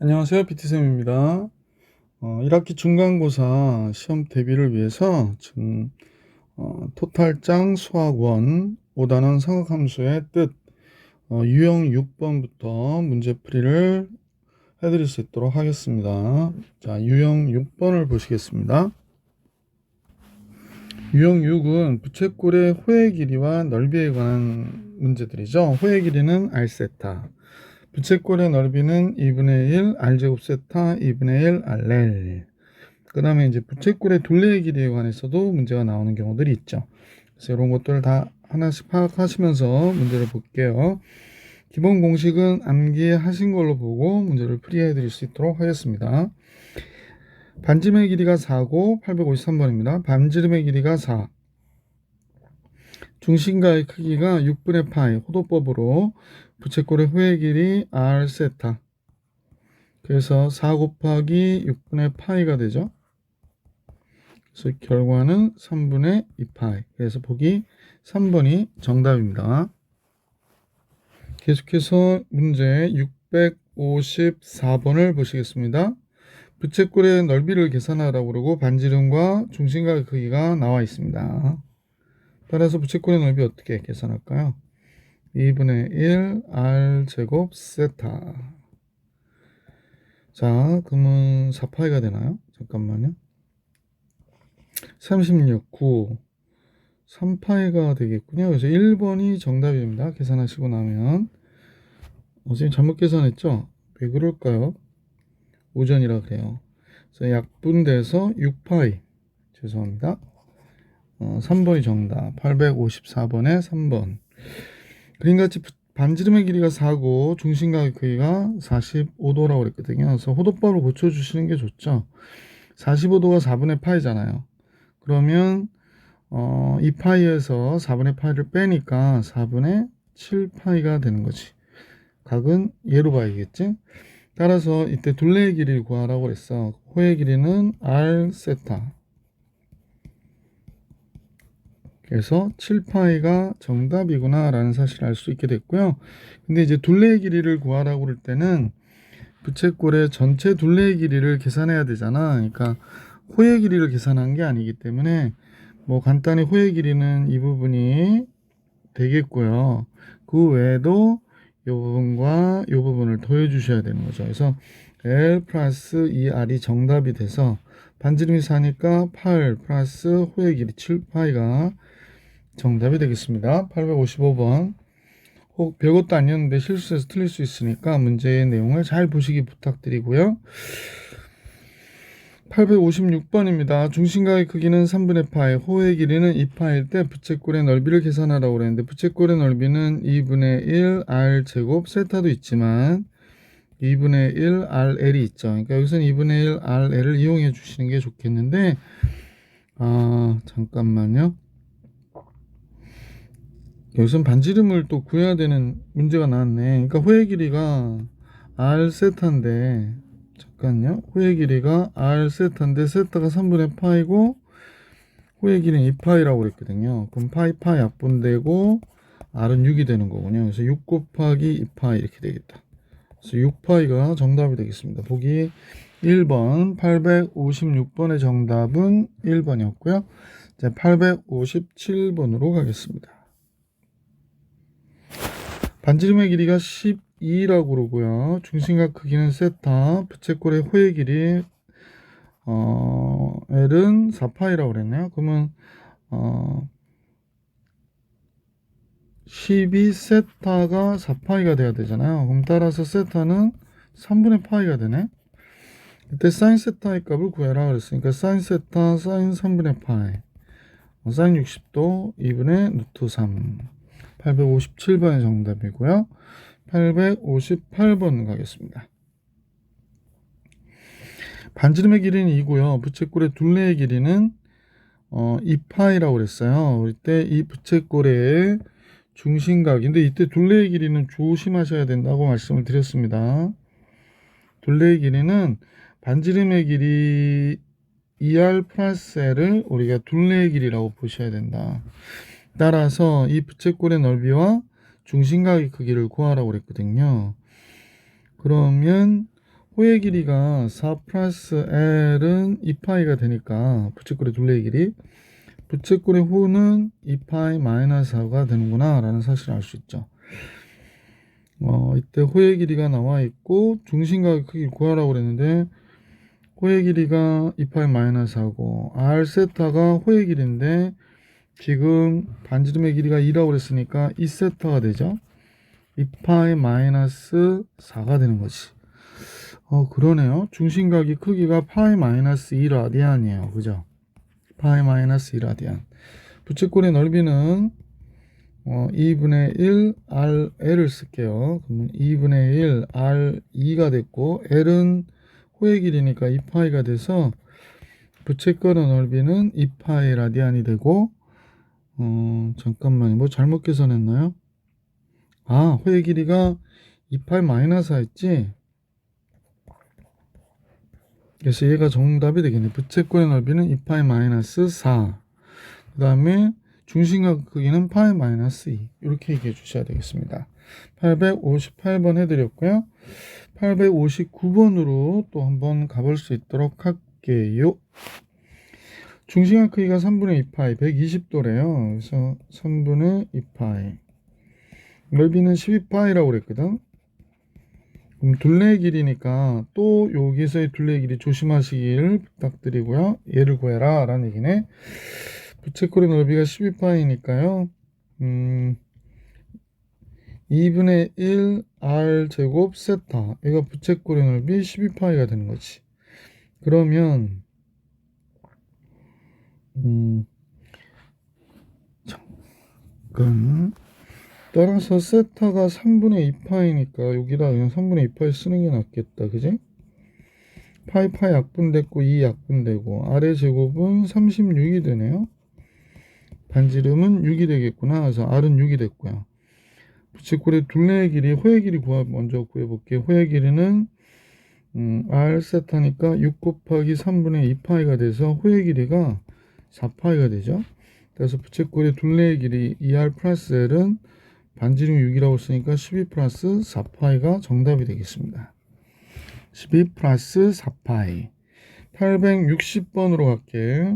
안녕하세요. BT쌤입니다. 1학기 중간고사 시험 대비를 위해서 지금 토탈장 수학 1 5단원 삼각함수의 뜻 유형 6번부터 문제풀이를 해드릴 수 있도록 하겠습니다. 자, 유형 6번을 보시겠습니다. 유형 6은 부채꼴의 호의 길이와 넓이에 관한 문제들이죠. 호의 길이는 r세타, 부채꼴의 넓이는 2분의 1 r제곱 세타 2분의 1 rl. 그 다음에 이제 부채꼴의 둘레의 길이에 관해서도 문제가 나오는 경우들이 있죠. 그래서 이런 것들을 다 하나씩 파악하시면서 문제를 볼게요. 기본 공식은 암기하신 걸로 보고 문제를 풀이해 드릴 수 있도록 하겠습니다. 반지름의 길이가 4고 853번입니다. 반지름의 길이가 4, 중심가의 크기가 6분의 파이, 호도법으로 부채꼴의 호의 길이 r 세타, 그래서 4 곱하기 6분의 파이가 되죠. 그래서 결과는 3분의 2파이. 그래서 보기 3번이 정답입니다. 계속해서 문제 654번을 보시겠습니다. 부채꼴의 넓이를 계산하라고 그러고 반지름과 중심각의 크기가 나와 있습니다. 따라서 부채꼴의 넓이 어떻게 계산할까요? 2분의 1 r제곱 세타. 자, 그러면 4파이가 되나요? 잠깐만요. 36, 9, 3파이가 되겠군요. 그래서 1번이 정답입니다. 계산하시고 나면. 선생님 잘못 계산했죠? 왜 그럴까요? 오전이라 그래요. 그래서 약분돼서 6파이. 죄송합니다. 3번이 정답. 854번에 3번. 그림같이 반지름의 길이가 4고 중심각의 크기가 45도라고 그랬거든요. 그래서 호도법을 고쳐주시는 게 좋죠. 45도가 4분의 파이잖아요. 그러면 2파이에서 4분의 파이를 빼니까 4분의 7파이가 되는 거지. 각은 얘로 봐야겠지. 따라서 이때 둘레의 길이를 구하라고 그랬어. 호의 길이는 r 세타. 그래서 7파이가 정답이구나 라는 사실을 알 수 있게 됐고요. 근데 이제 둘레의 길이를 구하라고 그럴 때는 부채꼴의 전체 둘레의 길이를 계산해야 되잖아. 그러니까 호의 길이를 계산한 게 아니기 때문에 뭐 간단히 호의 길이는 이 부분이 되겠고요. 그 외에도 이 부분과 이 부분을 더해 주셔야 되는 거죠. 그래서 L 플러스 2R이 정답이 돼서 반지름이 4니까 8 플러스 호의 길이 7파이가 정답이 되겠습니다. 855번. 혹 별것도 아니었는데 실수해서 틀릴 수 있으니까 문제의 내용을 잘 보시기 부탁드리고요. 856번입니다. 중심각의 크기는 3분의 파이, 호의 길이는 2파일 때 부채꼴의 넓이를 계산하라고 그랬는데 부채꼴의 넓이는 2분의 1 r제곱 세타도 있지만 2분의 1 rl이 있죠. 그러니까 여기서는 2분의 1 rl을 이용해 주시는 게 좋겠는데 잠깐만요. 여기서는 반지름을 또 구해야 되는 문제가 나왔네. 그러니까 호의 길이가 r 세타인데 잠깐요. 호의 길이가 r 세타인데 세타가 3분의 파이고 호의 길이는 2파이라고 그랬거든요. 그럼 파이 약분되고 r은 6이 되는 거군요. 그래서 6 곱하기 2파이 이렇게 되겠다. 그래서 6파이가 정답이 되겠습니다. 보기 1번 856번의 정답은 1번이었고요. 이제 857번으로 가겠습니다. 반지름의 길이가 12라고 그러고요. 중심각 크기는 세타, 부채꼴의 호의 길이 L은 4파이라고 그랬네요. 그러면 12세타가 4파이가 돼야 되잖아요. 그럼 따라서 세타는 3분의 파이가 되네. 이때 사인 세타의 값을 구해라 그랬으니까 사인 세타 사인 3분의 파이, 사인 60도 2분의 루트 3. 857번의 정답이고요. 858번 가겠습니다. 반지름의 길이는 2고요. 부채꼴의 둘레의 길이는 2파이라고 그랬어요. 이때 이 부채꼴의 중심각인데 이때 둘레의 길이는 조심하셔야 된다고 말씀을 드렸습니다. 둘레의 길이는 반지름의 길이 2r 플러스 l을 우리가 둘레의 길이라고 보셔야 된다. 따라서 이 부채꼴의 넓이와 중심각의 크기를 구하라고 그랬거든요. 그러면 호의 길이가 4 플러스 L은 2파이가 되니까 부채꼴의 둘레의 길이, 부채꼴의 호는 2파이 마이너스 4가 되는구나 라는 사실을 알 수 있죠. 이때 호의 길이가 나와 있고 중심각의 크기를 구하라고 그랬는데 호의 길이가 2파이 마이너스 4고 R 세타가 호의 길이인데 지금 반지름의 길이가 2라고 그랬으니까 2세타가 되죠. 2파이 마이너스 4가 되는 거지. 그러네요. 중심각의 크기가 파이 마이너스 2 라디안이에요. 그죠? 파이 마이너스 2 라디안. 부채꼴의 넓이는 2분의 1 RL을 쓸게요. 그러면 2분의 1 R2가 됐고 L은 호의 길이니까 2파이가 돼서 부채꼴의 넓이는 2파이 라디안이 되고 잠깐만요. 뭐 잘못 계산했나요? 호의 길이가 2파이 마이너스 4였지? 그래서 얘가 정답이 되겠네. 부채꼴의 넓이는 2파이 마이너스 4. 그 다음에 중심각 크기는 파이 마이너스 2. 이렇게 얘기해 주셔야 되겠습니다. 858번 해드렸고요. 859번으로 또 한번 가볼 수 있도록 할게요. 중심각 크기가 3분의 2파이, 120도래요. 그래서 3분의 2파이. 넓이는 12파이라고 그랬거든. 그럼 둘레의 길이니까 또 여기서의 둘레의 길이 조심하시길 부탁드리고요. 얘를 구해라 라는 얘기네. 부채꼴의 넓이가 12파이니까요. 2분의 1 R 제곱 세타. 얘가 부채꼴의 넓이 12파이가 되는 거지. 그러면 잠깐. 따라서 세타가 3분의 2파이니까 여기다 그냥 3분의 2파이 쓰는 게 낫겠다. 그지? 파이 약분됐고 2 약분되고 아래 제곱은 36이 되네요. 반지름은 6이 되겠구나. 그래서 R은 6이 됐고요. 부채꼴의 둘레의 길이, 호의 길이 먼저 구해볼게요. 호의 길이는 R 세타니까 6 곱하기 3분의 2파이가 돼서 호의 길이가 4파이가 되죠. 그래서 부채꼴의 둘레의 길이 2R 플러스 L은 반지름 6이라고 쓰니까 12 플러스 4파이가 정답이 되겠습니다. 12 플러스 4파이. 860번으로 갈게.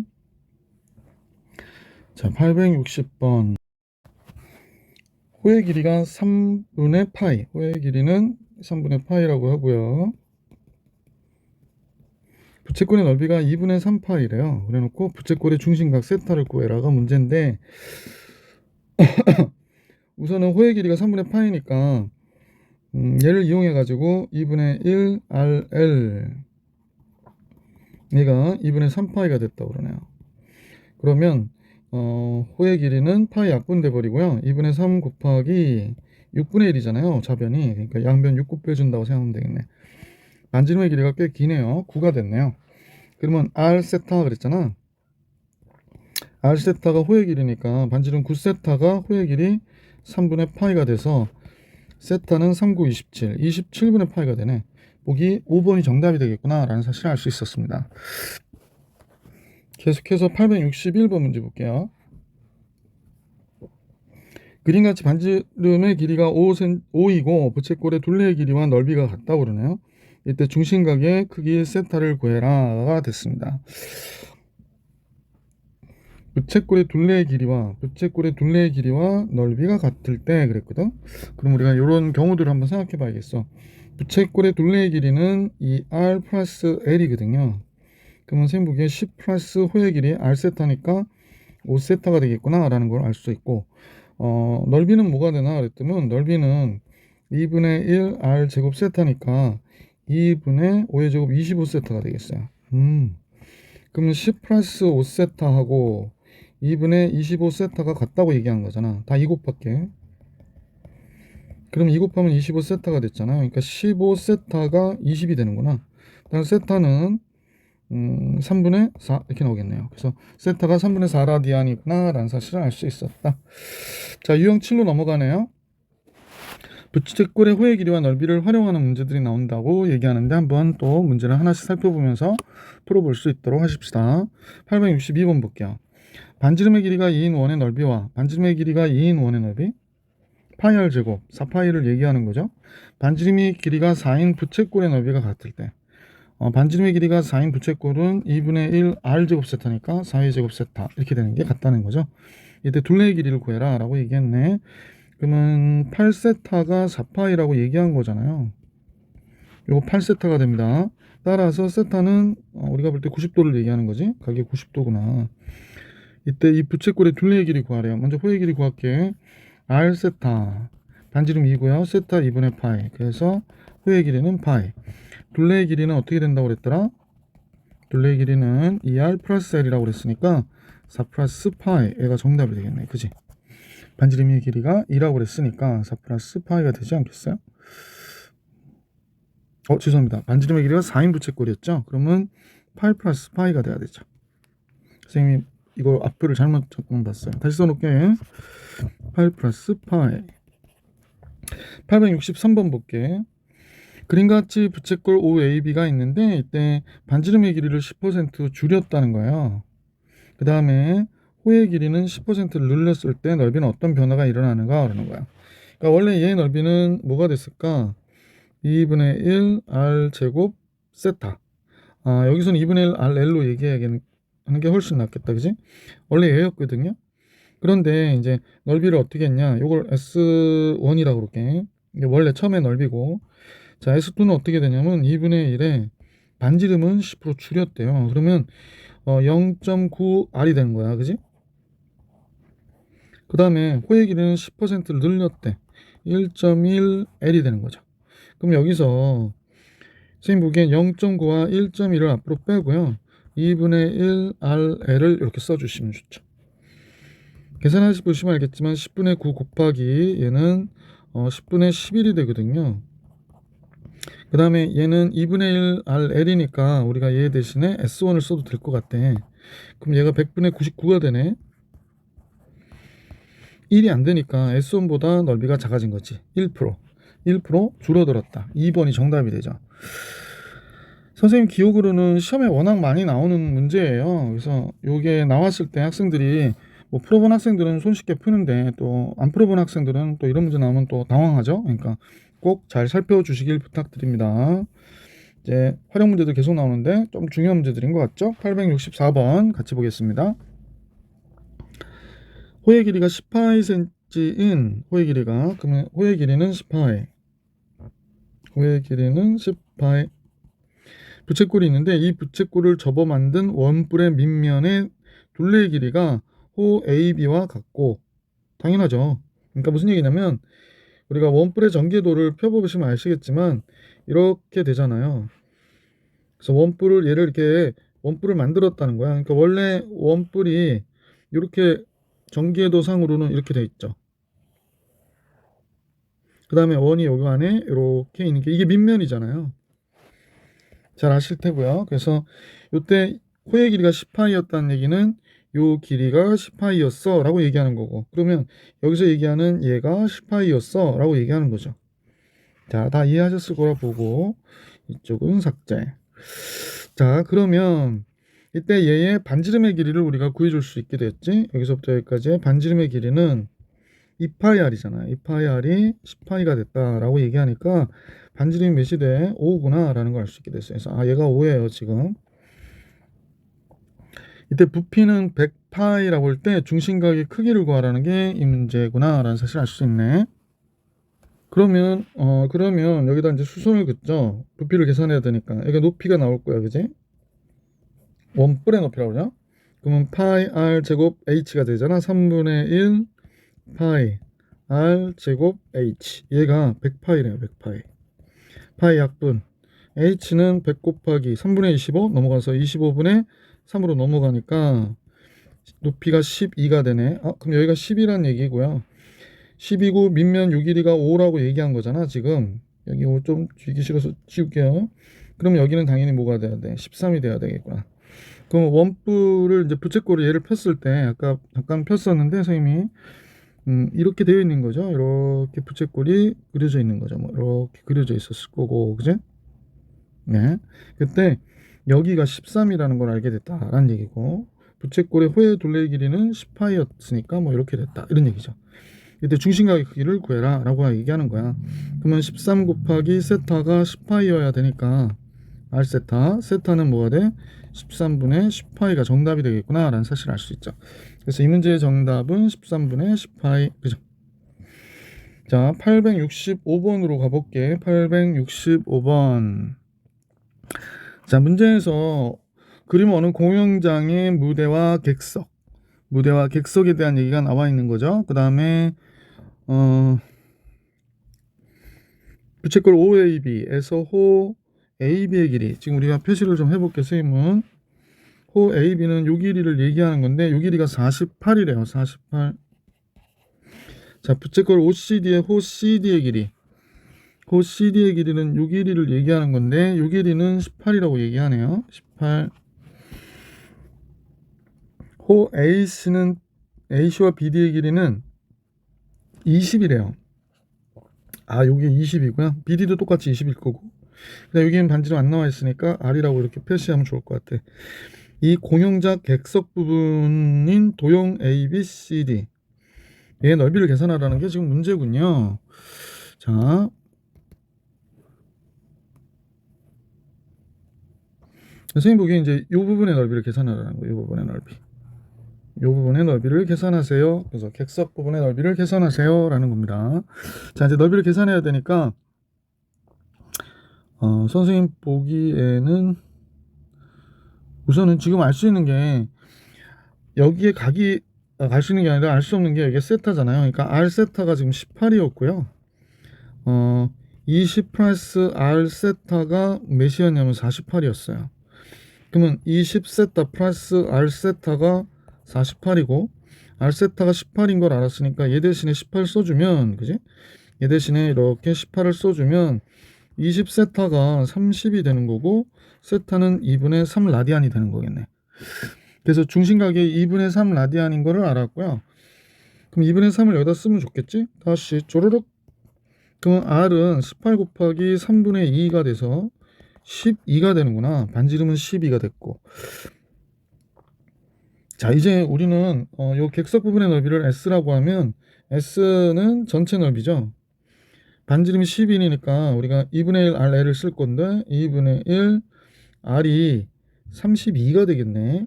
자, 860번. 호의 길이가 3분의 파이. 호의 길이는 3분의 파이라고 하고요. 부채꼴의 넓이가 2분의 3파이래요. 그래놓고 부채꼴의 중심각 세타를 구해라가 문제인데 우선은 호의 길이가 3분의 파이니까 얘를 이용해 가지고 2분의 1 RL 얘가 2분의 3파이가 됐다고 그러네요. 그러면 호의 길이는 파이 약분돼 버리고요. 2분의 3 곱하기 6분의 1이잖아요. 좌변이. 그러니까 양변 6곱 빼준다고 생각하면 되겠네. 반지름의 길이가 꽤 기네요. 9가 됐네요. 그러면 R 세타 그랬잖아. R 세타가 호의 길이니까 반지름 9세타가 호의 길이 3분의 파이가 돼서 세타는 3, 9, 27. 27분의 파이가 되네. 보기 5번이 정답이 되겠구나 라는 사실을 알 수 있었습니다. 계속해서 861번 문제 볼게요. 그림같이 반지름의 길이가 5이고 부채꼴의 둘레의 길이와 넓이가 같다고 그러네요. 이때 중심각의 크기 세타를 구해라가 됐습니다. 부채꼴의 둘레의 길이와 넓이가 같을 때 그랬거든. 그럼 우리가 이런 경우들을 한번 생각해 봐야겠어. 부채꼴의 둘레의 길이는 이 R 플러스 L이거든요. 그러면 생보기에 10 플러스 호의 길이 R 세타니까 5 세타가 되겠구나 라는 걸 알 수 있고, 넓이는 뭐가 되나 그랬더니 넓이는 2분의 1 R 제곱 세타니까 2분의 5의 제곱 25세타가 되겠어요. 그러면 10 플러스 5세타하고 2분의 25세타가 같다고 얘기한 거잖아. 다 2 곱할게. 그럼 2 곱하면 25세타가 됐잖아. 그러니까 15세타가 20이 되는구나. 그다음 세타는 3분의 4 이렇게 나오겠네요. 그래서 세타가 3분의 4 라디안이구나 라는 사실을 알 수 있었다. 자, 유형 7로 넘어가네요. 부채꼴의 호의 길이와 넓이를 활용하는 문제들이 나온다고 얘기하는데 한번 또 문제를 하나씩 살펴보면서 풀어볼 수 있도록 하십시다. 862번 볼게요. 반지름의 길이가 2인 원의 넓이와 반지름의 길이가 2인 원의 넓이. 파이 r 제곱 4파이를 얘기하는 거죠. 반지름의 길이가 4인 부채꼴의 넓이가 같을 때 반지름의 길이가 4인 부채꼴은 2분의 1 r 제곱 세타니까 4의 제곱 세타 이렇게 되는 게 같다는 거죠. 이때 둘레의 길이를 구해라 라고 얘기했네. 그러면 8세타가 4파이라고 얘기한 거잖아요. 요거 8세타가 됩니다. 따라서 세타는 우리가 볼 때 90도를 얘기하는 거지. 각이 90도구나. 이때 이 부채꼴의 둘레의 길이 구하래요. 먼저 호의 길이 구할게. r 세타 반지름 2고요. 세타 2분의 파이. 그래서 호의 길이는 파이. 둘레의 길이는 어떻게 된다고 그랬더라? 둘레의 길이는 2r 플러스 l이라고 그랬으니까 4 플러스 파이. 얘가 정답이 되겠네. 그지? 반지름의 길이가 2라고 그랬으니까 4 플러스 파이가 되지 않겠어요? 죄송합니다. 반지름의 길이가 4인 부채꼴이었죠? 그러면 8 플러스 파이가 돼야 되죠. 선생님이 이거 앞표를 잘못 적어 봤어요. 다시 써놓을게. 8 플러스 파이. 863번 볼게. 그림과 같이 부채꼴 OAB가 있는데 이때 반지름의 길이를 10% 줄였다는 거예요. 그 다음에 호의 길이는 10%를 늘렸을 때 넓이는 어떤 변화가 일어나는가 그러는 거야. 그러니까 원래 얘의 넓이는 뭐가 됐을까? 2분의 1 r 제곱 세타. 여기서는 2분의 1 rl로 얘기하는 게 훨씬 낫겠다, 그지? 원래 얘였거든요. 그런데 이제 넓이를 어떻게 했냐? 이걸 S1이라고 그럴게. 이게 원래 처음에 넓이고, 자 S2는 어떻게 되냐면 2분의 1에 반지름은 10% 줄였대요. 그러면 0.9r이 되는 거야, 그지? 그 다음에 호의 길이는 10%를 늘렸대. 1.1l이 되는 거죠. 그럼 여기서 선생님 보기엔 0.9와 1.1을 앞으로 빼고요. 2분의 1 RL을 이렇게 써주시면 좋죠. 계산하시 보시면 알겠지만 10분의 9 곱하기 얘는 10분의 11이 되거든요. 그 다음에 얘는 2분의 1 RL이니까 우리가 얘 대신에 S1을 써도 될 것 같아. 그럼 얘가 100분의 99가 되네. 1이 안 되니까 S1보다 넓이가 작아진 거지. 1% 줄어들었다. 2번이 정답이 되죠. 선생님 기억으로는 시험에 워낙 많이 나오는 문제예요. 그래서 이게 나왔을 때 학생들이 뭐 풀어본 학생들은 손쉽게 푸는데 또 안 풀어본 학생들은 또 이런 문제 나오면 또 당황하죠. 그러니까 꼭 잘 살펴주시길 부탁드립니다. 이제 활용 문제도 계속 나오는데 좀 중요한 문제들인 것 같죠? 864번 같이 보겠습니다. 호의 길이가 18cm인 호의 길이가 그러면 호의 길이는 18. 호의 길이는 18. 부채꼴이 있는데 이 부채꼴을 접어 만든 원뿔의 밑면의 둘레의 길이가 호 AB와 같고 당연하죠. 그러니까 무슨 얘기냐면 우리가 원뿔의 전개도를 펴보시면 아시겠지만 이렇게 되잖아요. 그래서 원뿔을 얘를 이렇게 원뿔을 만들었다는 거야. 그러니까 원래 원뿔이 이렇게 전개도 상으로는 이렇게 돼 있죠. 그 다음에 원이 여기 안에 이렇게 있는 게 이게 밑면이잖아요. 잘 아실 테고요. 그래서 이때 호의 길이가 10파이였다는 얘기는 요 길이가 10파이였어 라고 얘기하는 거고, 그러면 여기서 얘기하는 얘가 10파이였어 라고 얘기하는 거죠. 자, 다 이해하셨을 거라 보고 이쪽은 삭제. 자, 그러면 이때 얘의 반지름의 길이를 우리가 구해줄 수 있게 됐지. 여기서부터 여기까지의 반지름의 길이는 2파이r이잖아요. 2파이r이 10파이가 됐다라고 얘기하니까 반지름이 몇이 돼? 5구나 라는 걸 알 수 있게 됐어요. 그래서 얘가 5예요 지금. 이때 부피는 100파이라고 할 때 중심각의 크기를 구하라는 게 이 문제구나 라는 사실을 알 수 있네. 그러면 여기다 이제 수선을 긋죠. 부피를 계산해야 되니까 이게 높이가 나올 거야, 그지? 원뿔의 높이라고 그러죠. 그러면 파이 r 제곱 h가 되잖아. 3분의 1 파이 r 제곱 h. 얘가 100파이래요. 100파이. 파이 약분. h는 100 곱하기 3분의 25 넘어가서 25분의 3으로 넘어가니까 높이가 12가 되네. 그럼 여기가 10이란 얘기고요. 10이고 밑면 요 길이가 5라고 얘기한 거잖아. 지금 여기 5 좀 쥐기 싫어서 지울게요. 그럼 여기는 당연히 뭐가 돼야 돼? 13이 돼야 되겠구나. 그럼 원뿔을 이제 부채꼴을 얘를 폈을 때 아까 잠깐 폈었는데 선생님이 이렇게 되어 있는 거죠. 이렇게 부채꼴이 그려져 있는 거죠. 뭐 이렇게 그려져 있었을 거고, 그죠? 네. 그때 여기가 13이라는 걸 알게 됐다라는 얘기고, 부채꼴의 호의 둘레의 길이는 10파이였으니까 뭐 이렇게 됐다 이런 얘기죠. 이때 중심각의 크기를 구해라 라고 얘기하는 거야. 그러면 13 곱하기 세타가 10파이여야 되니까 r 세타, 세타는 뭐가 돼? 13분의 10파이가 정답이 되겠구나 라는 사실을 알 수 있죠. 그래서 이 문제의 정답은 13분의 10파이. 그죠? 자, 865번으로 가볼게. 865번. 자, 문제에서 그림 어느 공연장의 무대와 객석에 대한 얘기가 나와 있는 거죠. 그 다음에 부채꼴 OAB에서 호 AB의 길이, 지금 우리가 표시를 좀 해볼게요. 선생님은 호 AB는 요 길이를 얘기하는 건데 요 길이가 48이래요. 48. 자, 부채꼴 OCD의 호 CD의 길이, 호 CD의 길이는 요 길이를 얘기하는 건데 요 길이는 18이라고 얘기하네요. 18. 호 AC와 BD의 길이는 20이래요. 아, 여기 20이고요. BD도 똑같이 20일 거고. 근데 여기는 반지름 안 나와 있으니까 R이라고 이렇게 표시하면 좋을 것 같아. 이 공용작 객석 부분인 도형 ABCD 얘의 넓이를 계산하라는 게 지금 문제군요. 자, 선생님 보기에 이제 이 부분의 넓이를 계산하라는 거예요. 이 부분의 넓이. 이 부분의 넓이를 계산하세요. 그래서 객석 부분의 넓이를 계산하세요 라는 겁니다. 자, 이제 넓이를 계산해야 되니까 선생님 보기에는 우선은 지금 알 수 있는 게 여기에 각이 갈 수 있는 게 아니라 알 수 없는 게 이게 세타잖아요. 그러니까 R 세타가 지금 18이었고요. 20 플러스 R 세타가 몇이었냐면 48이었어요. 그러면 20 세타 플러스 R 세타가 48이고 R 세타가 18인 걸 알았으니까 얘 대신에 18 써주면, 그지? 얘 대신에 이렇게 18을 써주면 20 세타가 30이 되는 거고 세타는 2분의 3 라디안이 되는 거겠네. 그래서 중심각이 2분의 3 라디안인 거를 알았고요. 그럼 2분의 3을 여기다 쓰면 좋겠지? 다시 쪼르륵. 그럼 R은 18 곱하기 3분의 2가 돼서 12가 되는구나. 반지름은 12가 됐고. 자, 이제 우리는 요 객석 부분의 넓이를 S라고 하면 S는 전체 넓이죠. 반지름이 10이니까 우리가 2분의 1 RL을 쓸 건데 2분의 1 R이 32가 되겠네.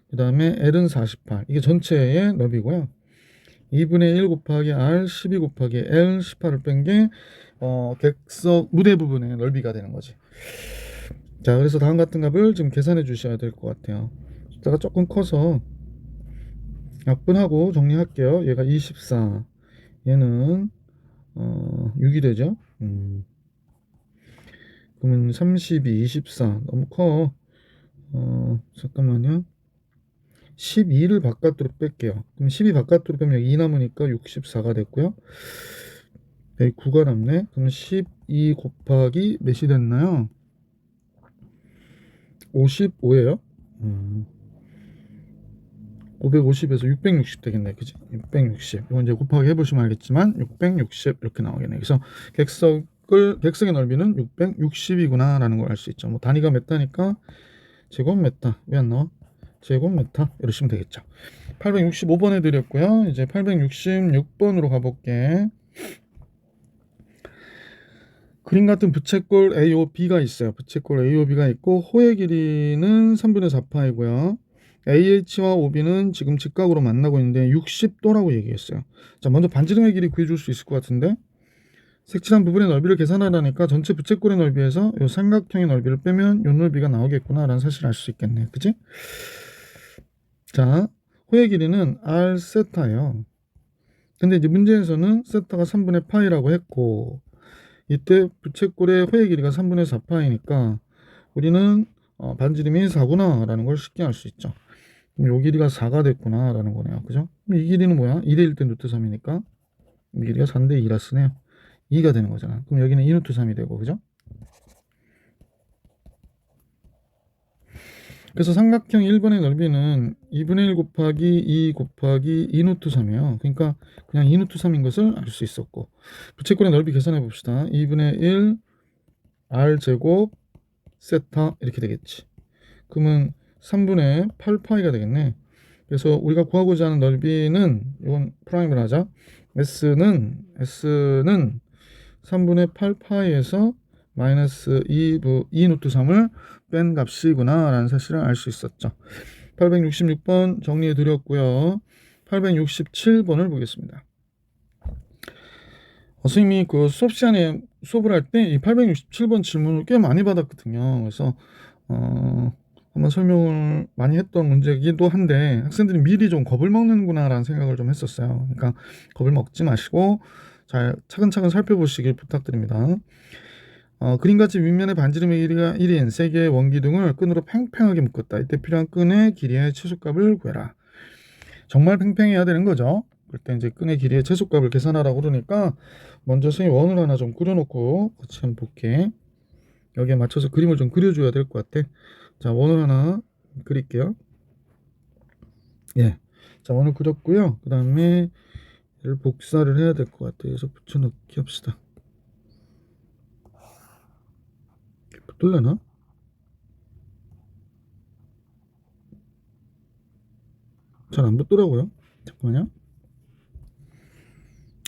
그 다음에 L은 48. 이게 전체의 넓이고요. 2분의 1 곱하기 R 12 곱하기 L 18을 뺀 게 객석 무대 부분의 넓이가 되는 거지. 자, 그래서 다음 같은 값을 좀 계산해 주셔야 될 것 같아요. 숫자가 조금 커서 약분하고 정리할게요. 얘가 24, 얘는 6이 되죠. 그러면 32, 24 너무 커. 잠깐만요. 12를 바깥으로 뺄게요. 그럼 12 바깥으로 빼면 2 남으니까 64가 됐고요. 여기 9가 남네. 그럼 12 곱하기 몇이 됐나요? 55예요. 550에서 660 되겠네. 그지? 660. 이건 이제 곱하기 해보시면 알겠지만 660 이렇게 나오겠네. 그래서 객석의 넓이는 660이구나 라는 걸 알 수 있죠. 뭐 단위가 메타니까 제곱메타. 왜 안 나와? 제곱메타 이러시면 되겠죠. 865번 해드렸고요. 이제 866번으로 가볼게. 그림 같은 부채꼴 AOB가 있어요. 부채꼴 AOB가 있고 호의 길이는 3분의 4파이고요. AH와 OB는 지금 직각으로 만나고 있는데 60도라고 얘기했어요. 자, 먼저 반지름의 길이 구해줄 수 있을 것 같은데 색칠한 부분의 넓이를 계산하라니까 전체 부채꼴의 넓이에서 이 삼각형의 넓이를 빼면 이 넓이가 나오겠구나 라는 사실을 알 수 있겠네. 그치? 자, 호의 길이는 R 세타예요. 근데 이제 문제에서는 세타가 3분의 파이라고 했고 이때 부채꼴의 호의 길이가 3분의 4파이니까 우리는 반지름이 4구나 라는 걸 쉽게 알 수 있죠. 그럼 요 길이가 4가 됐구나 라는 거네요. 그죠? 이 길이는 뭐야? 2대 1 대 루트 3이니까 이 길이가 3대 2라 쓰네요. 2가 되는 거잖아. 그럼 여기는 2 루트 3이 되고, 그죠? 그래서 삼각형 1번의 넓이는 2분의 1 곱하기 2 곱하기 2 루트 3이에요. 그러니까 그냥 2 루트 3인 것을 알 수 있었고 부채꼴의 넓이 계산해 봅시다. 2분의 1 R제곱 세타 이렇게 되겠지. 그러면 3분의 8파이가 되겠네. 그래서 우리가 구하고자 하는 넓이는 이건 프라임을 하자. S는 3분의 8파이에서 마이너스 2 노트 3을 뺀 값이구나 라는 사실을 알 수 있었죠. 866번 정리해 드렸고요. 867번을 보겠습니다. 선생님이 그 수업 시간에 수업을 할 때 이 867번 질문을 꽤 많이 받았거든요. 그래서 한번 설명을 많이 했던 문제이기도 한데 학생들이 미리 좀 겁을 먹는구나 라는 생각을 좀 했었어요. 그러니까 겁을 먹지 마시고 잘 차근차근 살펴보시길 부탁드립니다. 그림같이 윗면의 반지름의 길이가 1인 3개의 원기둥을 끈으로 팽팽하게 묶었다. 이때 필요한 끈의 길이의 최소값을 구해라. 정말 팽팽해야 되는 거죠. 그럴 때 이제 끈의 길이의 최소값을 계산하라고 그러니까 먼저 선생님 원을 하나 좀 그려놓고 같이 한번 볼게. 여기에 맞춰서 그림을 좀 그려줘야 될 것 같아. 자, 원을 하나 그릴게요. 예. 자, 원을 그렸고요. 그 다음에 얘를 복사를 해야 될 것 같아요. 그래서 붙여넣기 합시다. 붙을려나? 잘 안 붙더라고요. 잠깐만요.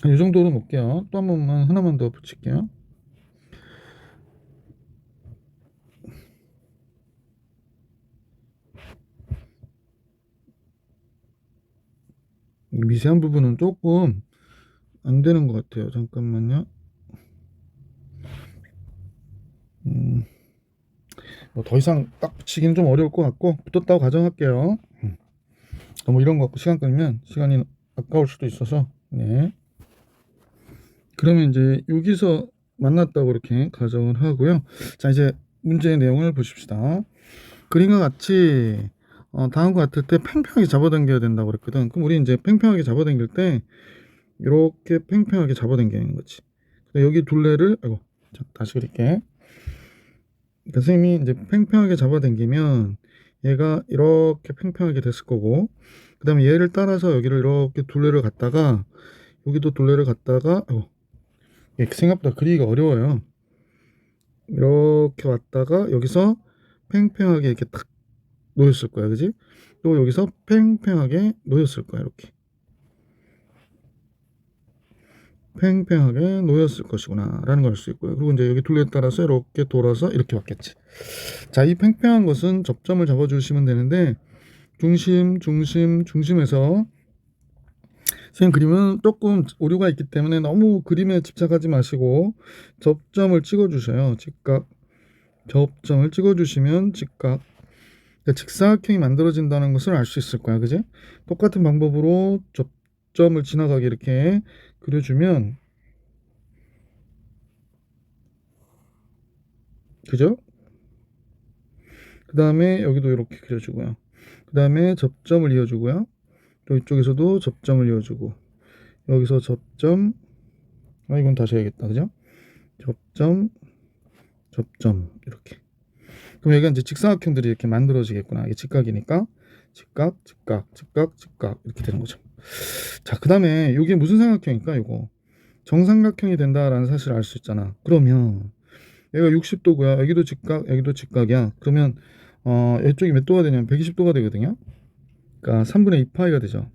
이 정도로 놓을게요. 또 한 번만 하나만 더 붙일게요. 미세한 부분은 조금 안 되는 것 같아요. 잠깐만요. 뭐 더 이상 딱 붙이기는 좀 어려울 것 같고 붙었다고 가정할게요. 뭐 이런 거 갖고 시간 끌면 시간이 아까울 수도 있어서 네. 그러면 이제 여기서 만났다고 이렇게 가정을 하고요. 자, 이제 문제의 내용을 보십시다. 그림과 같이 다음과 같을 때 팽팽하게 잡아당겨야 된다고 그랬거든. 그럼 우리 이제 팽팽하게 잡아당길 때 이렇게 팽팽하게 잡아당기는 거지. 여기 둘레를 자, 다시 그릴게. 그러니까 선생님이 이제 팽팽하게 잡아당기면 얘가 이렇게 팽팽하게 됐을 거고, 그 다음에 얘를 따라서 여기를 이렇게 둘레를 갖다가 여기도 둘레를 갖다가 생각보다 그리기가 어려워요. 이렇게 왔다가 여기서 팽팽하게 이렇게 딱 놓였을 거야, 그지? 또 여기서 팽팽하게 놓였을 거야, 이렇게 팽팽하게 놓였을 것이구나 라는 걸 알 수 있고요. 그리고 이제 여기 둘레에 따라서 이렇게 돌아서 이렇게 왔겠지. 자, 이 팽팽한 것은 접점을 잡아주시면 되는데 중심에서 선생님 그림은 조금 오류가 있기 때문에 너무 그림에 집착하지 마시고 접점을 찍어주셔요. 직각 접점을 찍어주시면 직각 그러니까 직사각형이 만들어진다는 것을 알 수 있을 거야, 그지? 똑같은 방법으로 접점을 지나가게 이렇게 그려주면 그죠? 그 다음에 여기도 이렇게 그려주고요. 그 다음에 접점을 이어주고요. 또 이쪽에서도 접점을 이어주고 여기서 접점 이건 다시 해야겠다, 그죠? 접점 이렇게. 그럼 여기가 이제 직사각형들이 이렇게 만들어지겠구나. 이게 직각이니까 직각 이렇게 되는 거죠. 자, 그 다음에 이게 무슨 삼각형일까? 이거 정삼각형이 된다라는 사실을 알 수 있잖아. 그러면 여기가 60도고요. 여기도 직각이야. 그러면 이쪽이 몇 도가 되냐면 120도가 되거든요. 그러니까 3분의 2파이가 되죠.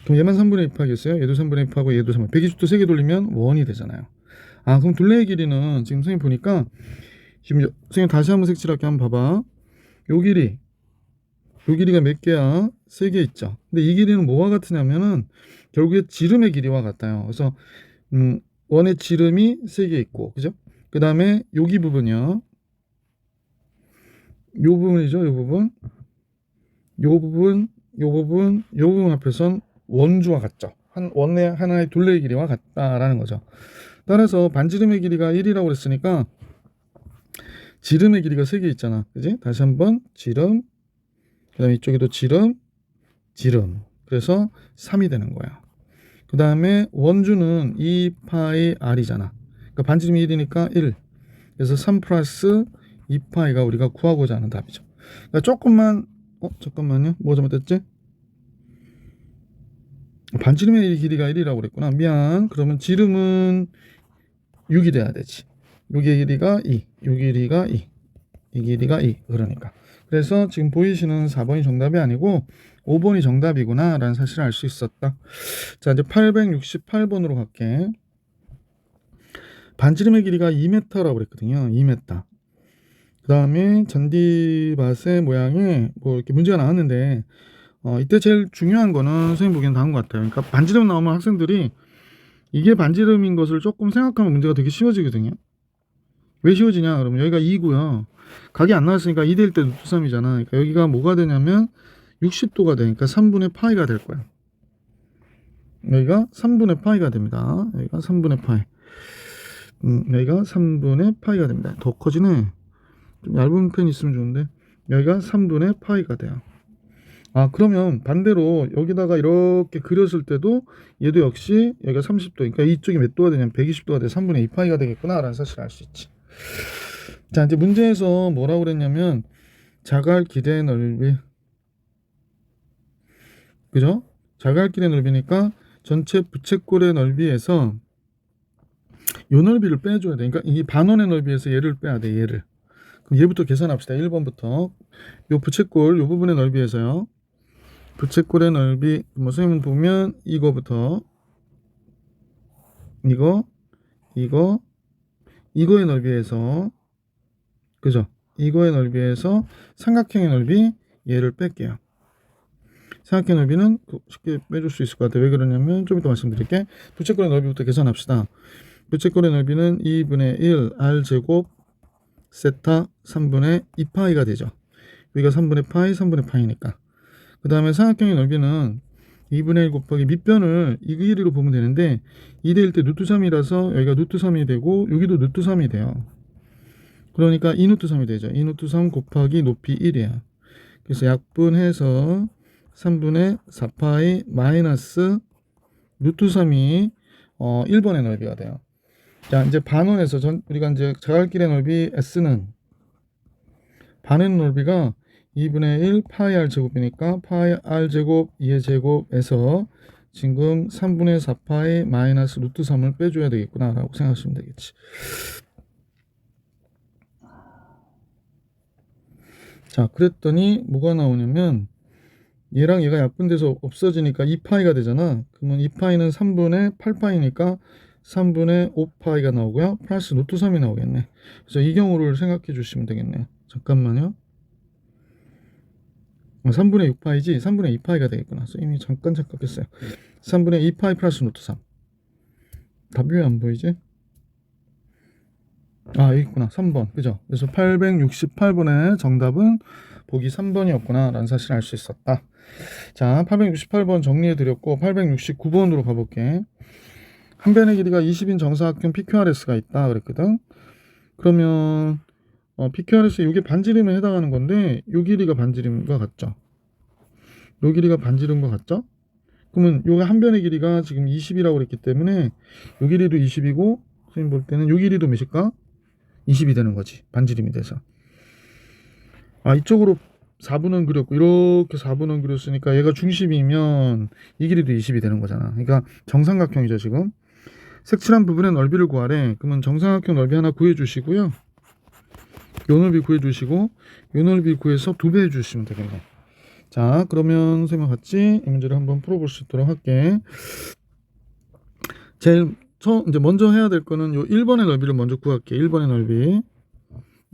그럼 얘만 3분의 2파이겠어요? 얘도 3분의 2파고 얘도 3분의 120도 3개 돌리면 원이 되잖아요. 그럼 둘레의 길이는 지금 선생님 보니까 지금 선생님 다시 한번 색칠할게. 한번 봐봐. 요 길이가 몇 개야? 3개 있죠. 근데 이 길이는 뭐와 같으냐면은 결국에 지름의 길이와 같아요. 그래서 원의 지름이 3개 있고, 그죠? 그 다음에 여기 부분이요. 요 부분이죠. 요 부분 앞에선 원주와 같죠. 원의 하나의 둘레의 길이와 같다라는 거죠. 따라서 반지름의 길이가 1이라고 그랬으니까 지름의 길이가 3개 있잖아. 그지? 다시 한번 지름, 그 다음에 이쪽에도 지름. 그래서 3이 되는 거야. 그 다음에 원주는 2파이 r이잖아. 그러니까 반지름이 1이니까 1. 그래서 3 플러스 2파이가 우리가 구하고자 하는 답이죠. 그러니까 조금만 잠깐만요. 뭐 잘못됐지? 반지름의 길이가 1이라고 그랬구나. 미안. 그러면 지름은 6이 돼야 되지. 여기의 길이가 2, 이 길이가 2, 이 길이가 2. 그러니까. 그래서 지금 보이시는 4번이 정답이 아니고 5번이 정답이구나 라는 사실을 알 수 있었다. 자, 이제 868번으로 갈게. 반지름의 길이가 2m라고 그랬거든요. 2m. 그 다음에 잔디밭의 모양이 뭐 이렇게 문제가 나왔는데, 이때 제일 중요한 거는 선생님 보기엔 다음 것 같아요. 그러니까 반지름 나오면 학생들이 이게 반지름인 것을 조금 생각하면 문제가 되게 쉬워지거든요. 왜 쉬워지냐? 그러면 여기가 2고요. 각이 안 나왔으니까 2 될 때 루트 3이잖아. 그러니까 여기가 뭐가 되냐면 60도가 되니까 3분의 파이가 될 거야. 여기가 3분의 파이가 됩니다. 여기가 3분의 파이. 여기가 3분의 파이가 됩니다. 더 커지네. 좀 얇은 펜 있으면 좋은데. 여기가 3분의 파이가 돼요. 아, 그러면 반대로 여기다가 이렇게 그렸을 때도 얘도 역시 여기가 30도. 그러니까 이쪽이 몇 도가 되냐면 120도가 돼 3분의 2파이가 되겠구나 라는 사실을 알 수 있지. 자, 이제 문제에서 뭐라고 그랬냐면 자갈길의 넓이, 그죠? 자갈길의 넓이니까 전체 부채꼴의 넓이에서 요 넓이를 빼줘야 돼. 그러니까 이 반원의 넓이에서 얘를 빼야 돼. 얘를. 그럼 얘부터 계산합시다. 1번부터 요 부채꼴 요 부분의 넓이에서요. 부채꼴의 넓이, 뭐 선생님 보면 이거부터 이거의 넓이에서, 그죠? 이거의 넓이에서 삼각형의 넓이 얘를 뺄게요. 삼각형 넓이는 쉽게 빼줄 수 있을 것 같아요. 왜 그러냐면 좀 이따 말씀드릴게. 부채꼴의 넓이부터 계산합시다. 부채꼴의 넓이는 2분의 1 r제곱 세타 3분의 2파이가 되죠. 여기가 3분의 파이 3분의 파이니까. 그 다음에 삼각형의 넓이는 2분의 1 곱하기 밑변을 이 길이로 보면 되는데 2 대 1 때 루트 3이라서 여기가 루트 3이 되고 여기도 루트 3이 돼요. 그러니까 2 루트 3이 되죠. 2 루트 3 곱하기 높이 1이야. 그래서 약분해서 3분의 4파이 마이너스 루트 3이 1번의 넓이가 돼요. 자, 이제 반원에서 우리가 이제 자갈길의 넓이 S는 반의 넓이가 2분의 1 파이 r 제곱이니까 파이 r 제곱 2의 제곱에서 지금 3분의 4파이 마이너스 루트 3을 빼줘야 되겠구나 라고 생각하시면 되겠지. 자, 그랬더니 뭐가 나오냐면 얘랑 얘가 약분돼서 없어지니까 2파이가 되잖아. 그러면 2파이는 3분의 8파이니까 3분의 5파이가 나오고요. 플러스 루트 3이 나오겠네. 그래서 이 경우를 생각해 주시면 되겠네요. 잠깐만요. 3분의 6파이지 3분의 2파이가 되겠구나. 이미 잠깐 착각했어요. 3분의 2파이 플러스 루트 3. 답이 왜 안 보이지? 아, 여기 있구나. 3번. 그죠? 그래서 868번의 정답은 보기 3번이었구나 라는 사실을 알 수 있었다. 자, 868번 정리해 드렸고 869번으로 가볼게. 한 변의 길이가 20인 정사각형 PQRS가 있다 그랬거든. 그러면 PQRS 이게 반지름에 해당하는 건데 요 길이가 반지름과 같죠? 요 길이가 반지름과 같죠? 그러면 요 한 변의 길이가 지금 20이라고 그랬기 때문에 요 길이도 20이고 선생님 볼 때는 요 길이도 몇일까? 20이 되는 거지. 반지름이 돼서. 아, 이쪽으로 4분원 그렸고 이렇게 4분원 그렸으니까 얘가 중심이면 이 길이도 20이 되는 거잖아. 그러니까 정삼각형이죠 지금. 색칠한 부분의 넓이를 구하래. 그러면 정삼각형 넓이 하나 구해 주시고요. 요 넓이 구해 주시고 요 넓이 구해서 2배 해 주시면 되겠네. 자, 그러면 선생님과 같이 이 문제를 한번 풀어볼 수 있도록 할게. 이제 먼저 해야 될 거는 요 1번의 넓이를 먼저 구할게. 1번의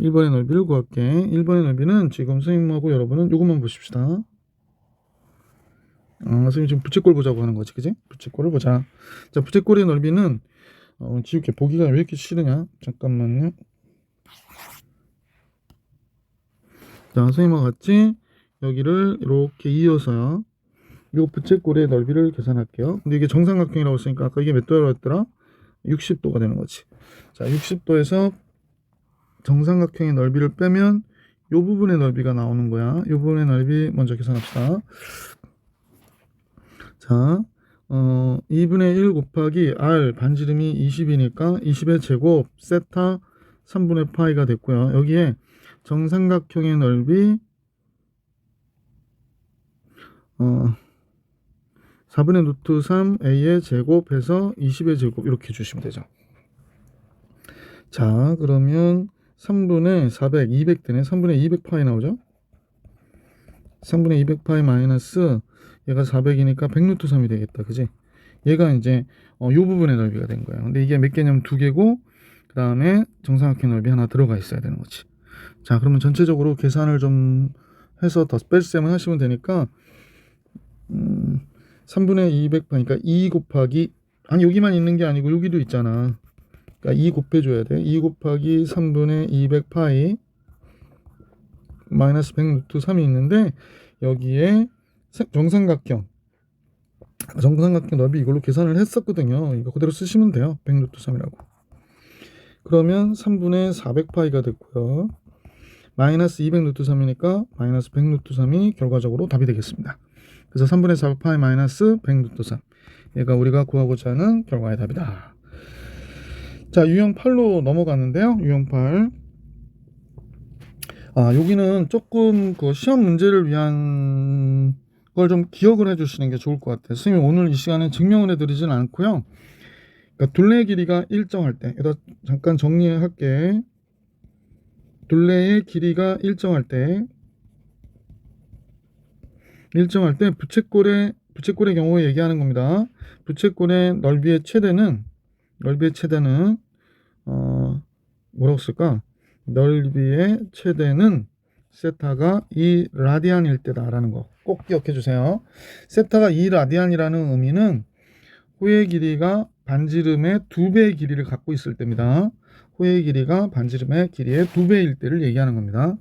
넓이를 구할게. 1번의 넓이는 지금 선생님하고 여러분은 요것만 보십시다. 선생님 지금 부채꼴 보자고 하는 거지, 그지? 부채꼴을 보자. 자, 부채꼴의 넓이는 지울게. 보기가 왜 이렇게 싫으냐? 잠깐만요. 자, 선생님과 같이 여기를 이렇게 이어서요. 요 부채꼴의 넓이를 계산할게요. 근데 이게 정삼각형이라고 했으니까 아까 이게 몇 도라고 했더라? 60도가 되는 거지. 자, 60도에서 정삼각형의 넓이를 빼면 요 부분의 넓이가 나오는 거야. 요 부분의 넓이 먼저 계산합시다. 자, 2분의 1 곱하기 r 반지름이 20이니까 20의 제곱 세타 3분의 파이가 됐고요. 여기에 정삼각형의 넓이 4분의 루트 3 a의 제곱해서 20의 제곱 이렇게 주시면 되죠. 자, 그러면 3분의 400, 200 되네. 3분의 200파이 나오죠. 3분의 200파이 마이너스 얘가 400이니까 100루트 3이 되겠다. 그지? 얘가 이제 요 부분의 넓이가 된 거예요. 근데 이게 몇 개냐면 2개고 그 다음에 정삼각형 넓이 하나 들어가 있어야 되는 거지. 자, 그러면 전체적으로 계산을 좀 해서 더 뺄셈을 하시면 되니까 3분의 200파니까 그러니까 2 곱하기 아니 여기만 있는 게 아니고 여기도 있잖아. 그러니까 2 곱해줘야 돼. 2 곱하기 3분의 200파이 마이너스 100루트 3이 있는데 여기에 정삼각형 넓이 이걸로 계산을 했었거든요. 이거 그대로 쓰시면 돼요. 100루트 3이라고. 그러면 3분의 400파이가 됐고요. 마이너스 200루트 3이니까 마이너스 100루트 3이 결과적으로 답이 되겠습니다. 그래서 3분의 400파이 마이너스 100루트 3 얘가 우리가 구하고자 하는 결과의 답이다. 자, 유형 8로 넘어가는데요. 유형 8. 여기는 조금 그 시험 문제를 위한 걸 좀 기억을 해주시는 게 좋을 것 같아요. 선생님 오늘 이 시간에 증명을 해드리진 않고요. 그러니까 둘레의 길이가 일정할 때, 여기다 잠깐 정리할게. 둘레의 길이가 일정할 때 부채꼴의 경우에 얘기하는 겁니다. 부채꼴의 넓이의 최대는 뭐라고 쓸까? 넓이의 최대는 세타가 2라디안일 때다라는 거 꼭 기억해 주세요. 세타가 2라디안이라는 의미는 호의 길이가 반지름의 2배의 길이를 갖고 있을 때입니다. 호의 길이가 반지름의 길이의 2배일 때를 얘기하는 겁니다.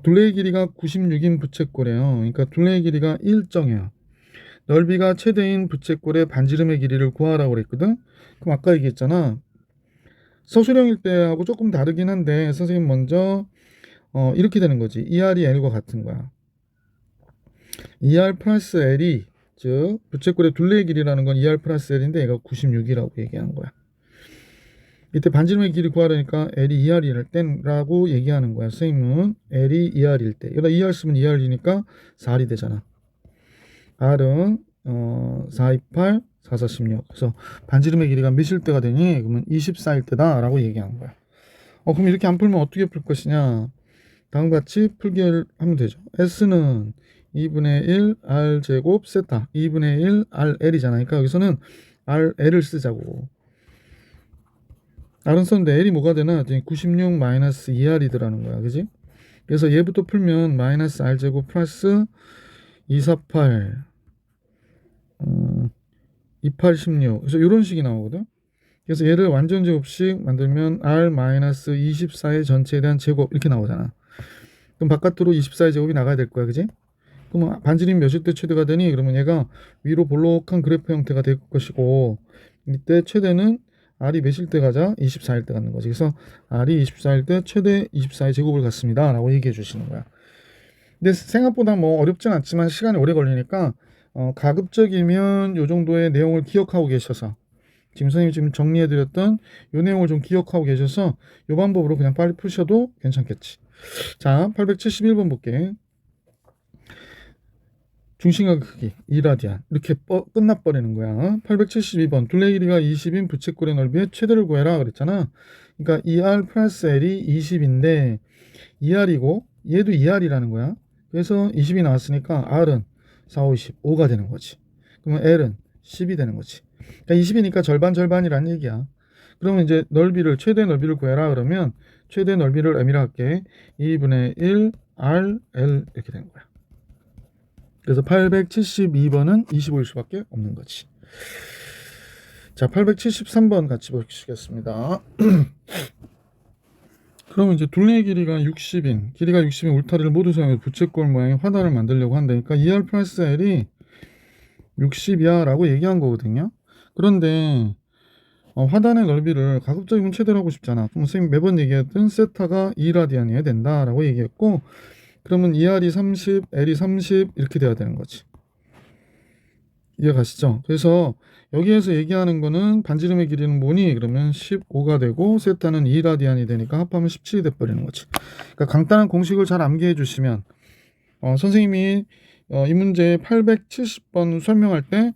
둘레의 길이가 96인 부채꼴이에요. 그러니까 둘레의 길이가 일정해요. 넓이가 최대인 부채꼴의 반지름의 길이를 구하라고 그랬거든. 그럼 아까 얘기했잖아. 서술형일 때하고 조금 다르긴 한데 선생님 먼저 이렇게 되는 거지. ER이 L과 같은 거야. ER 플러스 L이 즉 부채꼴의 둘레의 길이라는 건 ER 플러스 L인데 얘가 96이라고 얘기하는 거야. 이때 반지름의 길이 구하려니까 L이 ER일 때라고 얘기하는 거야. 선생님은 L이 ER일 때. 여기다 ER 쓰면 ER이니까 4R이 되잖아. R은 4, 2, 8, 4, 4, 16. 그래서 반지름의 길이가 몇일 때가 되니? 그러면 24일 때다 라고 얘기하는 거야. 그럼 이렇게 안 풀면 어떻게 풀 것이냐? 다음과 같이 풀기 하면 되죠. S는 2분의 1 R제곱 세타 2분의 1 RL이잖아. 그러니까 여기서는 RL을 쓰자고. R은 썼는데 L이 뭐가 되나? 96 마이너스 2R이더라는 거야. 그지? 그래서 얘부터 풀면 마이너스 R제곱 플러스 248 28, 16 그래서 이런 식이 나오거든. 그래서 얘를 완전 제곱식 만들면 R-24의 전체에 대한 제곱 이렇게 나오잖아. 그럼 바깥으로 24의 제곱이 나가야 될 거야. 그지? 그럼 반지름이 몇일 때 최대가 되니? 그러면 얘가 위로 볼록한 그래프 형태가 될 것이고 이때 최대는 R이 몇일 때 가자? 24일 때 갖는 거지. 그래서 R이 24일 때 최대 24의 제곱을 갖습니다 라고 얘기해 주시는 거야. 근데 생각보다 뭐 어렵진 않지만 시간이 오래 걸리니까 가급적이면 요 정도의 내용을 기억하고 계셔서 지금 선생님이 지금 정리해드렸던 요 내용을 좀 기억하고 계셔서 요 방법으로 그냥 빨리 푸셔도 괜찮겠지. 자, 871번 볼게. 중심각 크기 2라디안 이렇게 끝나버리는 거야. 872번 둘레 길이가 20인 부채꼴의 넓이의 최대를 구해라 그랬잖아. 그러니까 2R 플러스 L이 20인데 2R이고 얘도 2R이라는 거야. 그래서 20이 나왔으니까 R은 4, 5, 15가 되는 거지. 그러면 L은 10이 되는 거지. 그러니까 20이니까 절반이라는 얘기야. 그러면 이제 최대 넓이를 구해라 그러면 최대 넓이를 M이라 할게. 2분의 1 RL 이렇게 되는 거야. 그래서 872번은 25일 수밖에 없는 거지. 자, 873번 같이 보시겠습니다. 그러면 이제 둘레의 길이가 60인 울타리를 모두 사용해서 부채꼴 모양의 화단을 만들려고 한다니까 2R 플러스 L이 60이야 라고 얘기한 거거든요. 그런데 화단의 넓이를 가급적이면 최대로 하고 싶잖아. 그럼 선생님 매번 얘기했던 세타가 2라디안이어야 된다 라고 얘기했고 그러면 2R이 30, L이 30 이렇게 돼야 되는 거지. 이해가시죠? 그래서 여기에서 얘기하는 거는 반지름의 길이는 뭐니? 그러면 15가 되고 세타는 2라디안이 되니까 합하면 17이 돼버리는 거지. 그러니까 간단한 공식을 잘 암기해 주시면 선생님이 이 문제 870번 설명할 때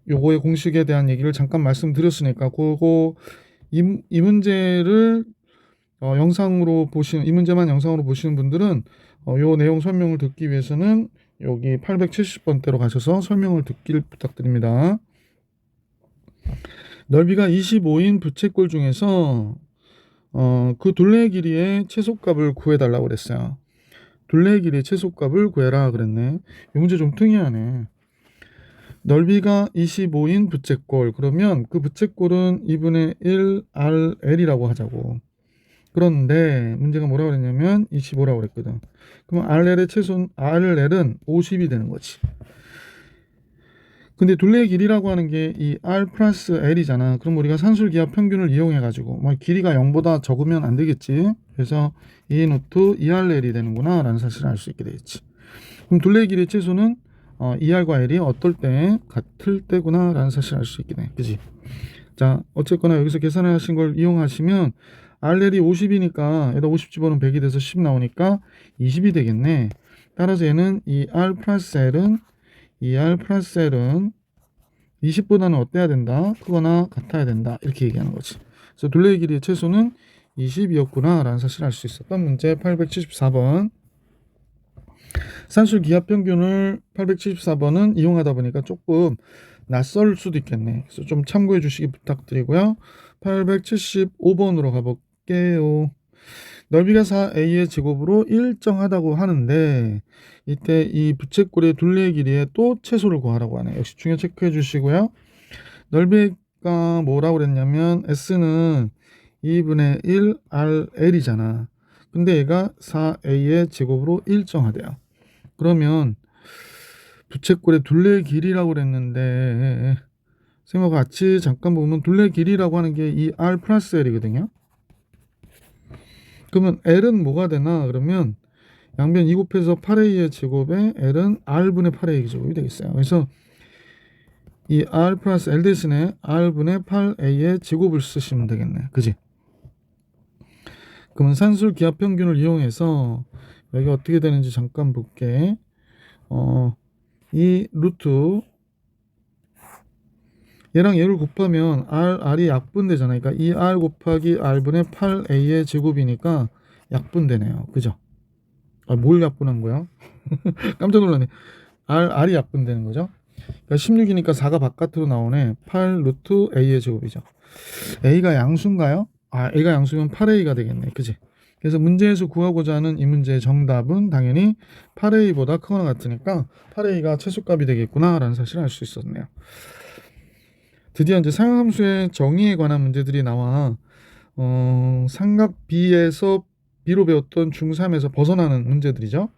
요거의 공식에 대한 얘기를 잠깐 말씀드렸으니까 이 문제를 영상으로 보시는 이 문제만 영상으로 보시는 분들은 요 내용 설명을 듣기 위해서는 여기 870번대로 가셔서 설명을 듣기를 부탁드립니다. 넓이가 25인 부채꼴 중에서 그 둘레의 길이의 최소값을 구해달라고 그랬어요. 둘레의 길이의 최소값을 구해라 그랬네. 이 문제 좀 특이하네. 넓이가 25인 부채꼴, 그러면 그 부채꼴은 2분의 1 RL이라고 하자고. 그런데 문제가 뭐라고 그랬냐면 25라고 그랬거든. 그럼 RL의 최소 RL은 50이 되는 거지. 근데 둘레의 길이라고 하는 게 이 R 플러스 L이잖아. 그럼 우리가 산술기하 평균을 이용해 가지고 길이가 0보다 적으면 안 되겠지. 그래서 E 노트 ERL이 되는구나 라는 사실을 알 수 있게 되겠지. 그럼 둘레의 길이의 최소는 ER과 L이 어떨 때 같을 때구나 라는 사실을 알 수 있게 돼. 그지? 자, 어쨌거나 여기서 계산을 하신 걸 이용하시면 RL이 50이니까 여기다 50 집어넣으면 100이 돼서 10 나오니까 20이 되겠네. 따라서 얘는 이 R 플러스 L은 20보다는 어때야 된다? 크거나 같아야 된다. 이렇게 얘기하는 거지. 그래서 둘레의 길이의 최소는 20이었구나 라는 사실을 알 수 있었던 문제 874번. 산술 기하 평균을 874번은 이용하다 보니까 조금 낯설 수도 있겠네. 그래서 좀 참고해 주시기 부탁드리고요. 875번으로 가볼게요. 넓이가 4a의 제곱으로 일정하다고 하는데 이때 이 부채꼴의 둘레의 길이에 또 최소를 구하라고 하네. 역시 중요 체크해 주시고요. 넓이가 뭐라고 그랬냐면 s는 2분의 1 RL이잖아. 근데 얘가 4a의 제곱으로 일정하대요. 그러면 부채꼴의 둘레의 길이라고 그랬는데 쌤하고 같이 잠깐 보면 둘레의 길이라고 하는 게 이 R 플러스 L이거든요. 그러면 L은 뭐가 되나? 그러면 양변 2 곱해서 8a의 제곱에 L은 R분의 8a 제곱이 되겠어요. 그래서 이 R 플러스 L 대신에 R분의 8a의 제곱을 쓰시면 되겠네. 그지? 그러면 산술 기하 평균을 이용해서 여기 어떻게 되는지 잠깐 볼게. 이 루트 얘랑 얘를 곱하면 R이 약분되잖아. 그러니까 2R 곱하기 R분의 8a의 제곱이니까 약분되네요. 그죠? 뭘 약분한 거야? 깜짝 놀랐네. R이 약분되는 거죠. 그러니까 16이니까 4가 바깥으로 나오네. 8 루트 a의 제곱이죠. a가 양수인가요? a가 양수면 8a가 되겠네. 그지? 그래서 문제에서 구하고자 하는 이 문제의 정답은 당연히 8a보다 크거나 같으니까 8a가 최소값이 되겠구나 라는 사실을 알 수 있었네요. 드디어 이제 사용함수의 정의에 관한 문제들이 나와 삼각 B에서 B로 배웠던 중3에서 벗어나는 문제들이죠.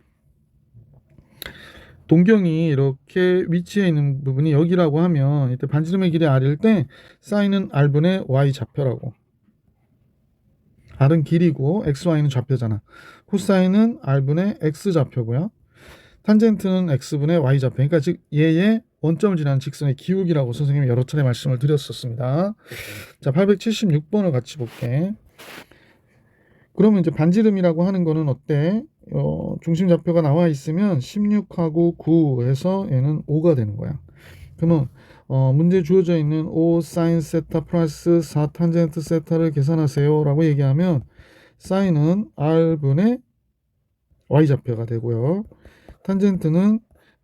동경이 이렇게 위치해 있는 부분이 여기라고 하면 이때 반지름의 길이 R일 때 사인은 R분의 Y 좌표라고. R은 길이고 XY는 좌표잖아. 코사인은 R분의 X 좌표고요. 탄젠트는 X분의 Y 좌표. 그러니까 즉 얘의 원점을 지나는 직선의 기울기라고 선생님이 여러 차례 말씀을 드렸었습니다. 자, 876번을 같이 볼게. 그러면 이제 반지름이라고 하는 거는 어때? 중심 좌표가 나와 있으면 16하고 9 해서 얘는 5가 되는 거야. 그러면 문제 주어져 있는 5 사인 세타 플러스 4 탄젠트 세타를 계산하세요 라고 얘기하면 사인은 R분의 Y 좌표가 되고요. 탄젠트는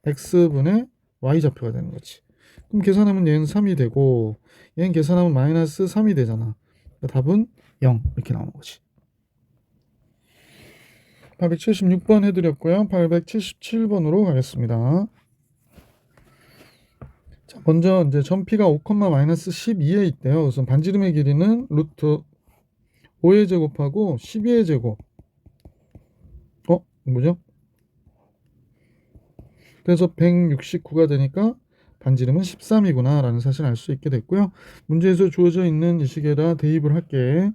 X분의 Y 좌표가 되는 거지. 그럼 계산하면 얘는 3이 되고 얘는 계산하면 마이너스 3이 되잖아. 그러니까 답은 0 이렇게 나오는 거지. 876번 해드렸고요. 877번으로 가겠습니다. 자, 먼저 이제 전피가 5, 마이너스 12에 있대요. 그래서 반지름의 길이는 루트 5의 제곱하고 12의 제곱. 뭐죠? 그래서 169가 되니까 반지름은 13이구나 라는 사실을 알 수 있게 됐고요. 문제에서 주어져 있는 이 식에다 대입을 할게.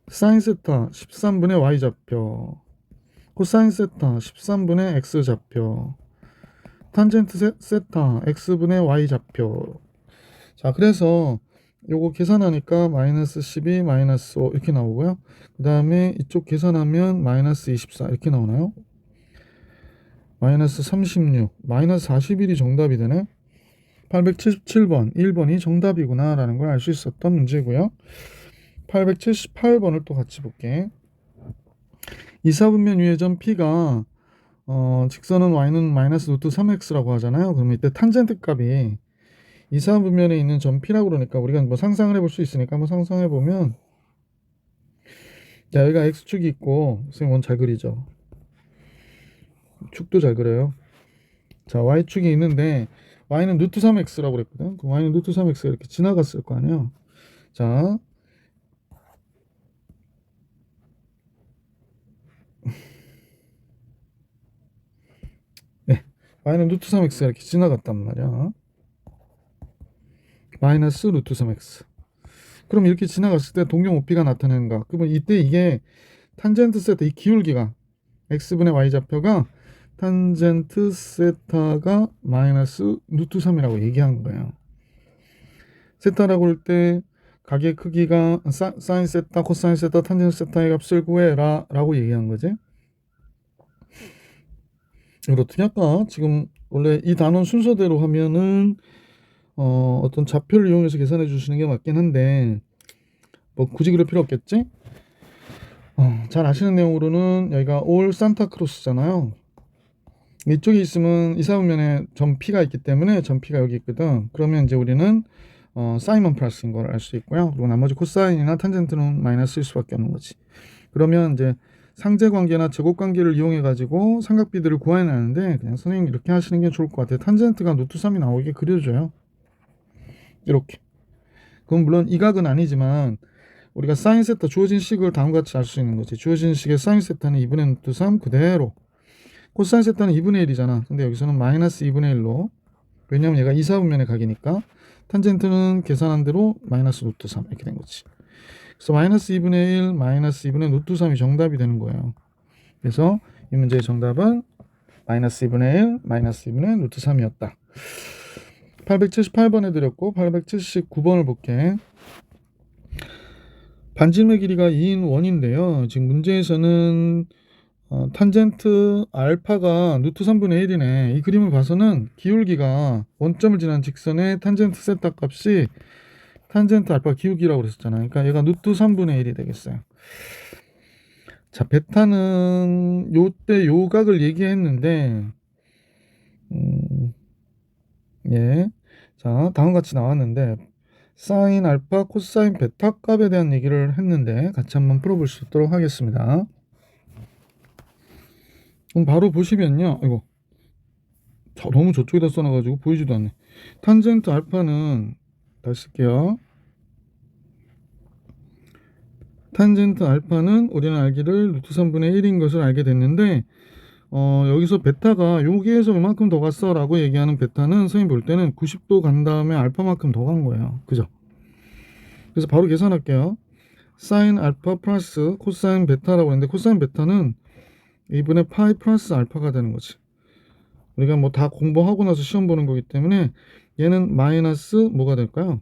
사인 세타 13분의 y 좌표, 코사인 세타 13분의 x 좌표, 탄젠트 세타 x분의 y 좌표. 자, 그래서 요거 계산하니까 마이너스 12 마이너스 5 이렇게 나오고요. 그 다음에 이쪽 계산하면 마이너스 24 이렇게 나오나요? 마이너스 36 마이너스 41이 정답이 되네. 877번 1번이 정답이구나 라는 걸 알 수 있었던 문제고요. 878번을 또 같이 볼게. 이사분면 위의 점 P가 직선은 y는 마이너스 루트 3x라고 하잖아요. 그러면 이때 탄젠트 값이 이사분면에 있는 점 P라고 그러니까 우리가 뭐 상상을 해볼 수 있으니까 한번 상상해 보면, 자, 여기가 x축이 있고, 선생님 오늘 잘 그리죠. 축도 잘 그려요. 자, y축이 있는데 y는 루트 3x라고 그랬거든. 그럼 y는 루트 3x가 이렇게 지나갔을 거 아니에요. 자, 네, y는 루트 3x가 이렇게 지나갔단 말이야. 마이너스 루트 3x. 그럼 이렇게 지나갔을 때 동경 OP가 나타나는가? 그러면 이때 이게 탄젠트 세타, 이 기울기가 x분의 y좌표가 탄젠트 세타가 마이너스 루트 3이라고 얘기한 거예요. 세타라고 할 때 각의 크기가 사인 세타, 코사인 세타, 탄젠트 세타의 값을 구해라 라고 얘기한 거지. 이걸 어떻게 할까? 지금 원래 이 단원 순서대로 하면은 어떤 좌표를 이용해서 계산해 주시는 게 맞긴 한데 뭐 굳이 그럴 필요 없겠지? 잘 아시는 내용으로는 여기가 올 산타크로스잖아요. 이쪽에 있으면 이사분면에 점 P가 있기 때문에 점 P가 여기 있거든. 그러면 이제 우리는 사인만 플러스인 걸 알 수 있고요. 그리고 나머지 코사인이나 탄젠트는 마이너스일 수밖에 없는 거지. 그러면 이제 상제관계나 제곱관계를 이용해 가지고 삼각비들을 구해내는데 그냥 선생님 이렇게 하시는 게 좋을 것 같아요. 탄젠트가 루트 3이 나오게 그려줘요. 이렇게. 그럼 물론 이 각은 아니지만 우리가 사인 세타 주어진 식을 다음과 같이 알 수 있는 거지. 주어진 식의 사인 세타는 2분의 루트 3 그대로, 코사인 세타는 2분의 1이잖아. 근데 여기서는 마이너스 2분의 1로, 왜냐면 얘가 이사분면의 각이니까 탄젠트는 계산한 대로 마이너스 루트 3 이렇게 된 거지. 그래서 마이너스 2분의 1 마이너스 2분의 루트 3이 정답이 되는 거예요. 그래서 이 문제의 정답은 마이너스 2분의 1 마이너스 2분의 루트 3이었다. 878번 해드렸고 879번을 볼게. 반지름의 길이가 2인 원인데요. 지금 문제에서는 탄젠트 알파가 루트 3분의 1이네. 이 그림을 봐서는 기울기가 원점을 지난 직선의 탄젠트 세타 값이 탄젠트 알파 기울기라고 그랬었잖아요. 그러니까 얘가 루트 3분의 1이 되겠어요. 자, 베타는 요때 요 각을 얘기했는데 예. 자, 다음과 같이 나왔는데 사인 알파 코사인 베타 값에 대한 얘기를 했는데 같이 한번 풀어볼 수 있도록 하겠습니다. 그럼 바로 보시면요. 이거 너무 저쪽에다 써놔가지고 보이지도 않네. 탄젠트 알파는 다시 쓸게요. 탄젠트 알파는 우리는 알기를 루트 3분의 1인 것을 알게 됐는데 여기서 베타가 여기에서 이만큼 더 갔어 라고 얘기하는 베타는 선생님 볼 때는 90도 간 다음에 알파만큼 더 간 거예요. 그죠? 그래서 바로 계산할게요. 사인 알파 플러스 코사인 베타라고 했는데 코사인 베타는 2분의 파이 플러스 알파가 되는 거지. 우리가 뭐 다 공부하고 나서 시험 보는 거기 때문에 얘는 마이너스 뭐가 될까요?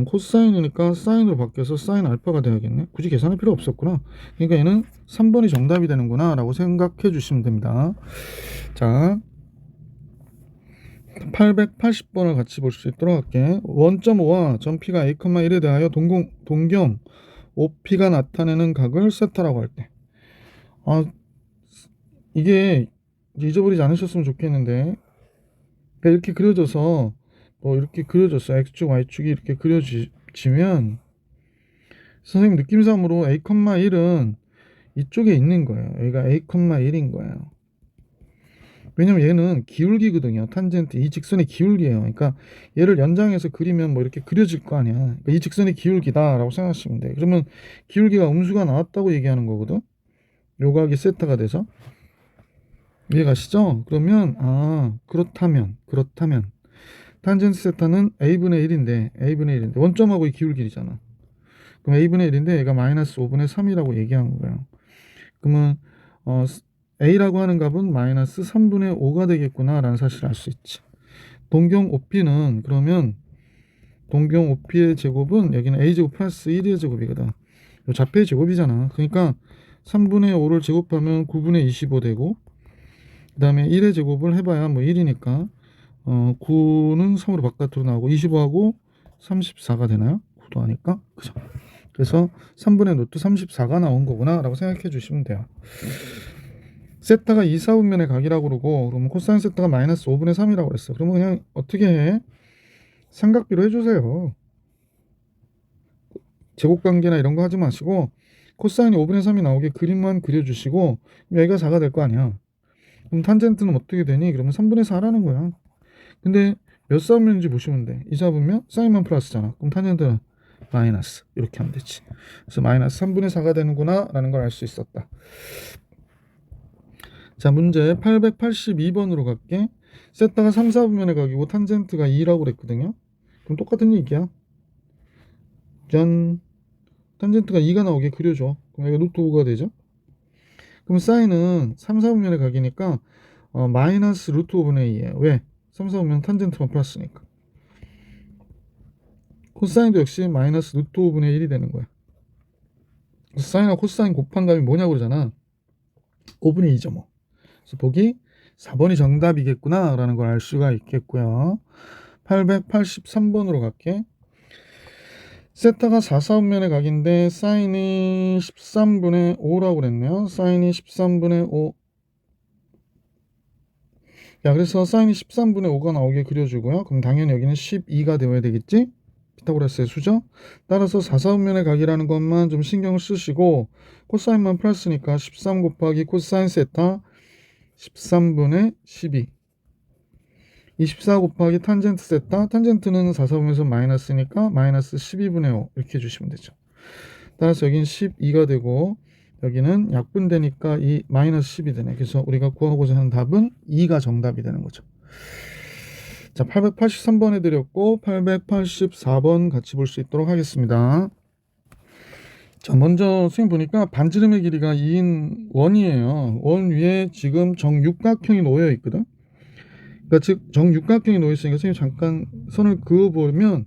코사인이니까 사인으로 바뀌어서 사인 알파가 되어야겠네. 굳이 계산할 필요 없었구나. 그러니까 얘는 3번이 정답이 되는구나 라고 생각해 주시면 됩니다. 자, 880번을 같이 볼 수 있도록 할게. 원점 O와 점 P가 A,1에 대하여 동경 OP가 나타내는 각을 세타라고 할 때, 이게 잊어버리지 않으셨으면 좋겠는데, 이렇게 그려져서 이렇게 그려졌어. X축, Y축이 이렇게 그려지면 선생님 느낌상으로 A,1은 이쪽에 있는 거예요. 여기가 A,1인 거예요. 왜냐면 얘는 기울기거든요. 탄젠트 이 직선의 기울기예요. 그러니까 얘를 연장해서 그리면 뭐 이렇게 그려질 거 아니야. 그러니까 이 직선의 기울기다라고 생각하시면 돼. 그러면 기울기가 음수가 나왔다고 얘기하는 거거든. 요각이 세타가 돼서. 이해가시죠? 그러면 그렇다면 탄젠트 세타는 A분의 1인데 원점하고 이 기울기잖아. 그럼 A분의 1인데 얘가 마이너스 5분의 3이라고 얘기한 거예요. 그러면 A라고 하는 값은 마이너스 3분의 5가 되겠구나 라는 사실을 알 수 있지. 동경 OP는 그러면 동경 OP의 제곱은 여기는 A제곱 플러스 1의 제곱이거든. 요 좌표의 제곱이잖아. 그러니까 3분의 5를 제곱하면 9분의 25 되고, 그 다음에 1의 제곱을 해봐야 뭐 1이니까 9는 3으로 바깥으로 나오고 25하고 34가 되나요? 9도 하니까. 그죠? 그래서 3분의 루트 34가 나온 거구나 라고 생각해 주시면 돼요. 세타가 2, 4분면의 각이라고 그러고, 그러면 코사인 세타가 마이너스 5분의 3이라고 그랬어. 그러면 그냥 어떻게 해? 삼각비로 해주세요. 제곱관계나 이런 거 하지 마시고 코사인이 5분의 3이 나오게 그림만 그려주시고, 여기가 4가 될 거 아니야. 그럼 탄젠트는 어떻게 되니? 그러면 3분의 4라는 거야. 근데 몇 4분면인지 보시면 돼. 2, 4분면 사인만 플러스잖아. 그럼 탄젠트는 마이너스. 이렇게 하면 되지. 그래서 마이너스 3분의 4가 되는구나 라는 걸 알 수 있었다. 자, 문제 882번으로 갈게. 세타가 3, 4분면의 각이고 탄젠트가 2라고 그랬거든요. 그럼 똑같은 얘기야. 짠. 탄젠트가 2가 나오게 그려줘. 그럼 여기가 루트 5가 되죠. 그럼 사인은 3, 4분면의 각이니까 마이너스 루트 5분의 2예요. 왜? 3, 4분면 탄젠트만 플러스니까. 코사인도 역시 마이너스 루트 5분의 1이 되는 거야. 사인하고 코사인 곱한 값이 뭐냐고 그러잖아. 5분의 2죠 뭐. 그래서 보기 4번이 정답이겠구나 라는 걸 알 수가 있겠고요. 883번으로 갈게. 세타가 4, 4분면의 각인데 사인이 13분의 5라고 그랬네요. 사인이 13분의 5. 야, 그래서 사인이 13분의 5가 나오게 그려주고요. 그럼 당연히 여기는 12가 되어야 되겠지? 피타고라스의 수죠? 따라서 4, 4분면의 각이라는 것만 좀 신경을 쓰시고 코사인만 플러스니까 13 곱하기 코사인 세타 13분의 12. 24 곱하기 탄젠트 세타. 탄젠트는 4, 4분면에서 마이너스니까 마이너스 12분의 5 이렇게 해주시면 되죠. 따라서 여기는 12가 되고 여기는 약분되니까 이 마이너스 10이 되네. 그래서 우리가 구하고자 하는 답은 2가 정답이 되는 거죠. 자, 883번 해드렸고 884번 같이 볼 수 있도록 하겠습니다. 자, 먼저 선생님 보니까 반지름의 길이가 2인 원이에요. 원 위에 지금 정육각형이 놓여 있거든. 그러니까 즉 정육각형이 놓여 있으니까 선생님 잠깐 선을 그어보면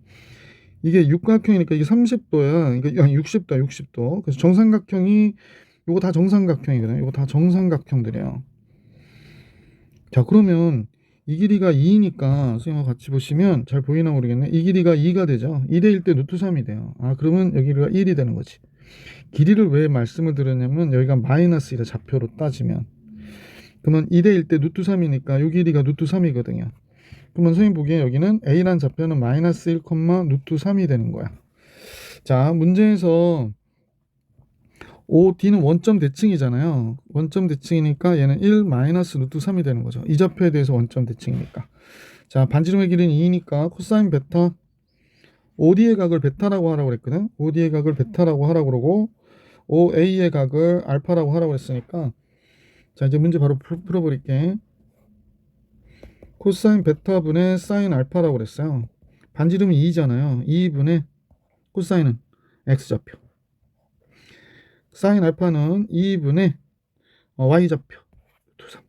이게 육각형이니까 이게 30도야. 그러니까 60도야, 60도. 그래서 정삼각형이 요거 다 정삼각형이거든요. 요거 다 정삼각형들이에요. 자, 그러면 이 길이가 2니까 선생님과 같이 보시면 잘 보이나 모르겠네. 이 길이가 2가 되죠. 2대 1 대 루트 3이 돼요. 아, 그러면 여기가 1이 되는 거지. 길이를 왜 말씀을 드렸냐면 여기가 마이너스 1의 좌표로 따지면 그러면 2대 1 대 루트 3이니까 요 길이가 루트 3이거든요. 그러면 선생님 보기에 여기는 A란 좌표는 마이너스 1, 루트 3이 되는 거야. 자, 문제에서 OD는 원점 대칭이잖아요. 원점 대칭이니까 얘는 1 마이너스 루트 3이 되는 거죠. 이 좌표에 대해서 원점 대칭이니까. 자, 반지름의 길이는 2니까 코사인 베타 OD의 각을 베타라고 하라고 그랬거든. OD의 각을 베타라고 하라고 그러고 OA의 각을 알파라고 하라고 했으니까 자, 이제 문제 바로 풀어버릴게. 코사인 베타분의 사인 알파라고 그랬어요. 반지름이 2잖아요. 2분의 코사인은 x좌표. 사인 알파는 2분의 y좌표. 루트 3.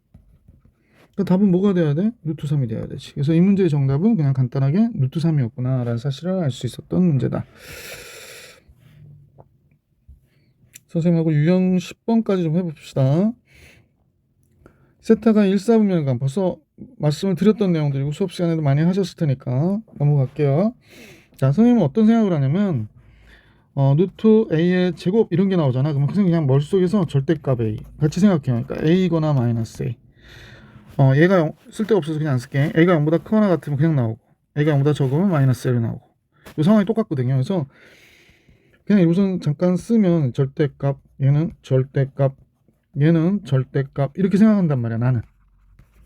그 답은 뭐가 돼야 돼? 루트 3이 돼야 되지. 그래서 이 문제의 정답은 그냥 간단하게 루트 3이었구나 라는 사실을 알 수 있었던 문제다. 선생님하고 유형 10번까지 좀 해봅시다. 세타가 1, 4분면간 벌써 말씀을 드렸던 내용들이고 수업 시간에도 많이 하셨을 테니까 넘어갈게요. 자, 선생님은 어떤 생각을 하냐면 루트 a의 제곱 이런 게 나오잖아. 그러면 그냥 머릿속에서 절대값 a 같이 생각해요. 그러니까 a거나 마이너스 a. 얘가 쓸데없어서 그냥 안 쓸게. a가 0보다 크거나 같으면 그냥 나오고 a가 0보다 적으면 마이너스 1이 나오고 이 상황이 똑같거든요. 그래서 그냥 우선 잠깐 쓰면 절대값, 얘는 절대값, 얘는 절대값 이렇게 생각한단 말이야. 나는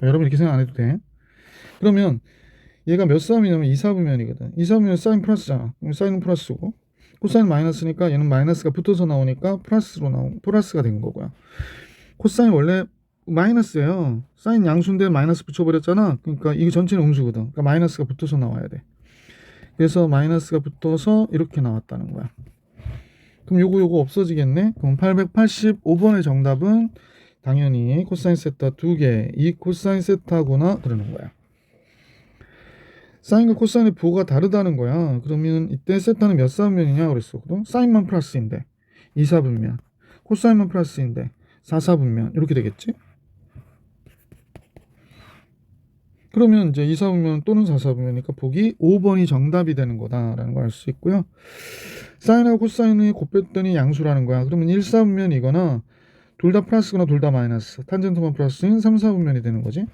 여러분 이렇게 생각 안 해도 돼. 그러면 얘가 몇 사분이냐면 2, 4분면이거든. 2, 4분면 사인 플러스잖아. 그럼 사인은 플러스고 코사인 마이너스니까 얘는 마이너스가 붙어서 나오니까 플러스가 된 거고요. 코사인 원래 마이너스예요. 사인 양수인데 마이너스 붙여버렸잖아. 그러니까 이게 전체는 음수거든. 그러니까 마이너스가 붙어서 나와야 돼. 그래서 마이너스가 붙어서 이렇게 나왔다는 거야. 그럼 요거 없어지겠네. 그럼 885번의 정답은 당연히 코사인 세타 2개, 이 코사인 세타구나 그러는 거야. 사인과 코사인의 부호가 다르다는 거야. 그러면 이때 세타는 몇 사분면이냐 그랬어. 그럼 사인만 플러스인데 2, 4분면, 코사인만 플러스인데 4, 4분면 이렇게 되겠지. 그러면 이제 2, 4분면 또는 4, 4분면이니까 보기 5번이 정답이 되는 거다라는 걸 알 수 있고요. 사인하고 코사인이 곱했더니 양수라는 거야. 그러면 1, 4분면이거나 둘 다 플러스거나 둘 다 마이너스, 탄젠트만 플러스인 3, 4분면이 되는 거지.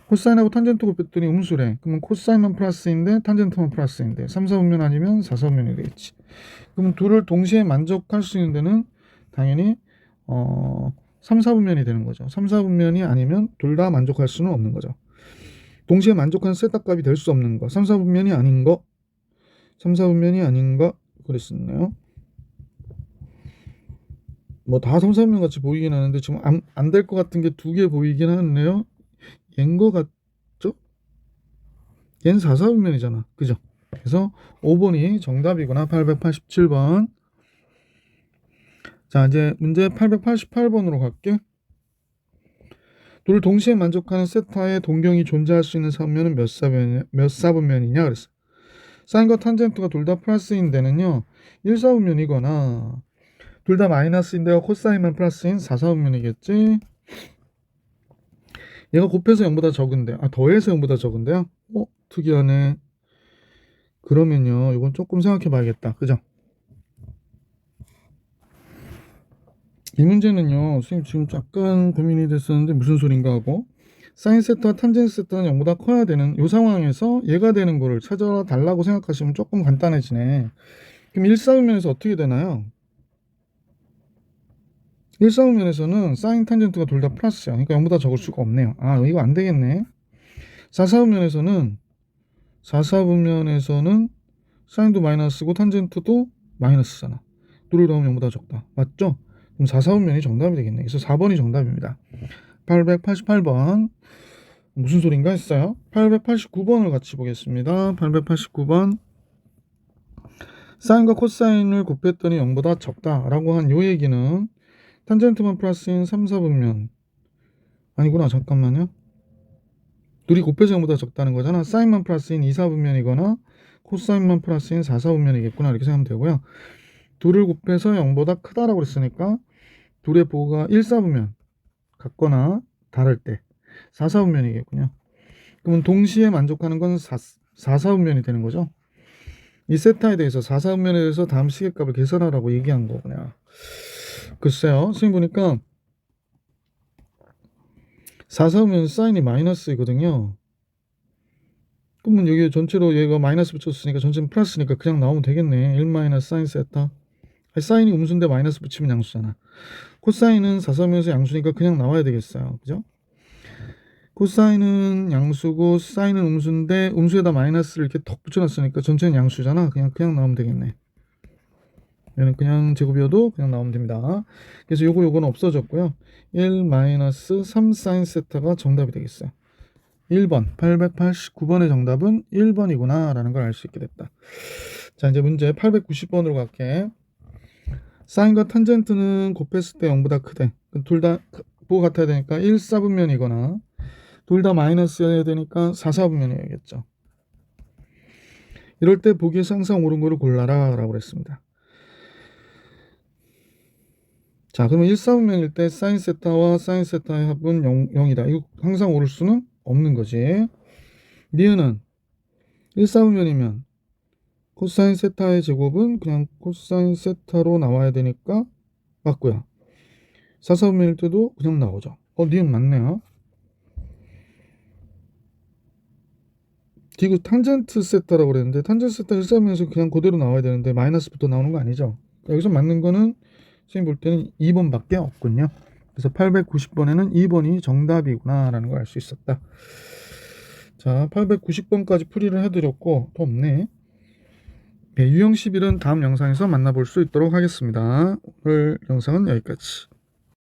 코사인하고 탄젠트 곱했더니 음수래. 그러면 코사인만 플러스인데 탄젠트만 플러스인데 3, 4분면 아니면 4, 4분면이 되겠지. 그러면 둘을 동시에 만족할 수 있는 데는 당연히 3, 4분면이 되는 거죠. 3, 4분면이 아니면 둘 다 만족할 수는 없는 거죠. 동시에 만족한 세타 값이 될 수 없는 거. 3, 4분면이 아닌 거. 3, 4분면이 아닌 거. 그랬었네요. 뭐 다 3, 4분면 같이 보이긴 하는데 지금 안 될 것 같은 게 두 개 보이긴 하네요. 얘인 거 같죠? 얘는 4, 4분면이잖아. 그죠? 그래서 5번이 정답이구나. 887번. 자, 이제 문제 888번으로 갈게. 둘을 동시에 만족하는 세타의 동경이 존재할 수 있는 사분면은 몇 사분면이냐 그랬어. 사인과 탄젠트가 둘 다 플러스인 데는요 1사분면이거나 둘 다 마이너스인데요 코사인만 플러스인 4사분면이겠지. 얘가 곱해서 0보다 적은데 더해서 0보다 적은데요. 특이하네. 그러면요 이건 조금 생각해 봐야겠다. 그죠? 이 문제는요 선생님 지금 약간 고민이 됐었는데 무슨 소린가 하고 사인 세타와 탄젠트 세타는 0보다 커야 되는 이 상황에서 얘가 되는 거를 찾아 달라고 생각하시면 조금 간단해지네. 그럼 1사분면에서 어떻게 되나요? 1사분면에서는 사인 탄젠트가 둘 다 플러스야. 그러니까 0보다 적을 수가 없네요. 이거 안 되겠네. 4사분면에서는 사인도 마이너스고 탄젠트도 마이너스잖아. 둘을 더하면 0보다 적다. 맞죠? 그럼 4사분면이 정답이 되겠네. 그래서 4번이 정답입니다. 888번. 무슨 소린가 했어요? 889번을 같이 보겠습니다. 889번. 사인과 코사인을 곱했더니 0보다 적다라고 한 요 얘기는 탄젠트만 플러스인 3, 4분면 아니구나. 잠깐만요. 둘이 곱해서 0보다 적다는 거잖아. 사인만 플러스인 2, 4분면이거나 코사인만 플러스인 4, 4분면이겠구나. 이렇게 생각하면 되고요. 둘을 곱해서 0보다 크다라고 그랬으니까 둘의 부호가 1, 4분면 같거나 다를 때 4, 4분면이겠군요. 그러면 동시에 만족하는 건 4, 4분면이 되는 거죠. 이 세타에 대해서 4, 4분면에 대해서 다음 시계값을 계산하라고 얘기한 거구나. 글쎄요. 선생님 보니까 4, 4분면 사인이 마이너스이거든요. 그러면 여기 전체로 얘가 마이너스 붙였으니까 전체는 플러스니까 그냥 나오면 되겠네. 1 마이너스 사인 세타. 사인이 음수인데 마이너스 붙이면 양수잖아. 코사인은 4, 4분면에서 양수니까 그냥 나와야 되겠어요. 그죠? 코사인은 양수고 사인은 음수인데 음수에다 마이너스를 이렇게 턱 붙여놨으니까 전체는 양수잖아. 그냥 나오면 되겠네. 얘는 그냥 제곱이어도 그냥 나오면 됩니다. 그래서 요거는 없어졌고요. 1 마이너스 3 사인 세타가 정답이 되겠어요. 1번 889번의 정답은 1번이구나 라는 걸 알 수 있게 됐다. 자 이제 문제 890번으로 갈게. 사인과 탄젠트는 곱했을 때 0보다 크대. 둘 다 부호 같아야 되니까 1, 4분면이거나 둘 다 마이너스여야 되니까 4, 4분면이어야겠죠. 이럴 때 보기에서 항상 옳은 거를 골라라 라고 그랬습니다. 자 그러면 1, 4분면일 때 사인 세타와 사인 세타의 합은 0이다. 이거 항상 옳을 수는 없는 거지. 니은은 1, 4분면이면 코사인 세타의 제곱은 그냥 코사인 세타로 나와야 되니까 맞고요. 4, 4분면일 때도 그냥 나오죠. 니은 맞네요. 디귿 탄젠트 세타라고 그랬는데 탄젠트 세타 1, 4분면에서 그냥 그대로 나와야 되는데 마이너스부터 나오는 거 아니죠. 여기서 맞는 거는 선생님 볼 때는 2번밖에 없군요. 그래서 890번에는 2번이 정답이구나 라는 걸 알 수 있었다. 자 890번까지 풀이를 해드렸고 더 없네. 네, 유형 11은 다음 영상에서 만나볼 수 있도록 하겠습니다. 오늘 영상은 여기까지.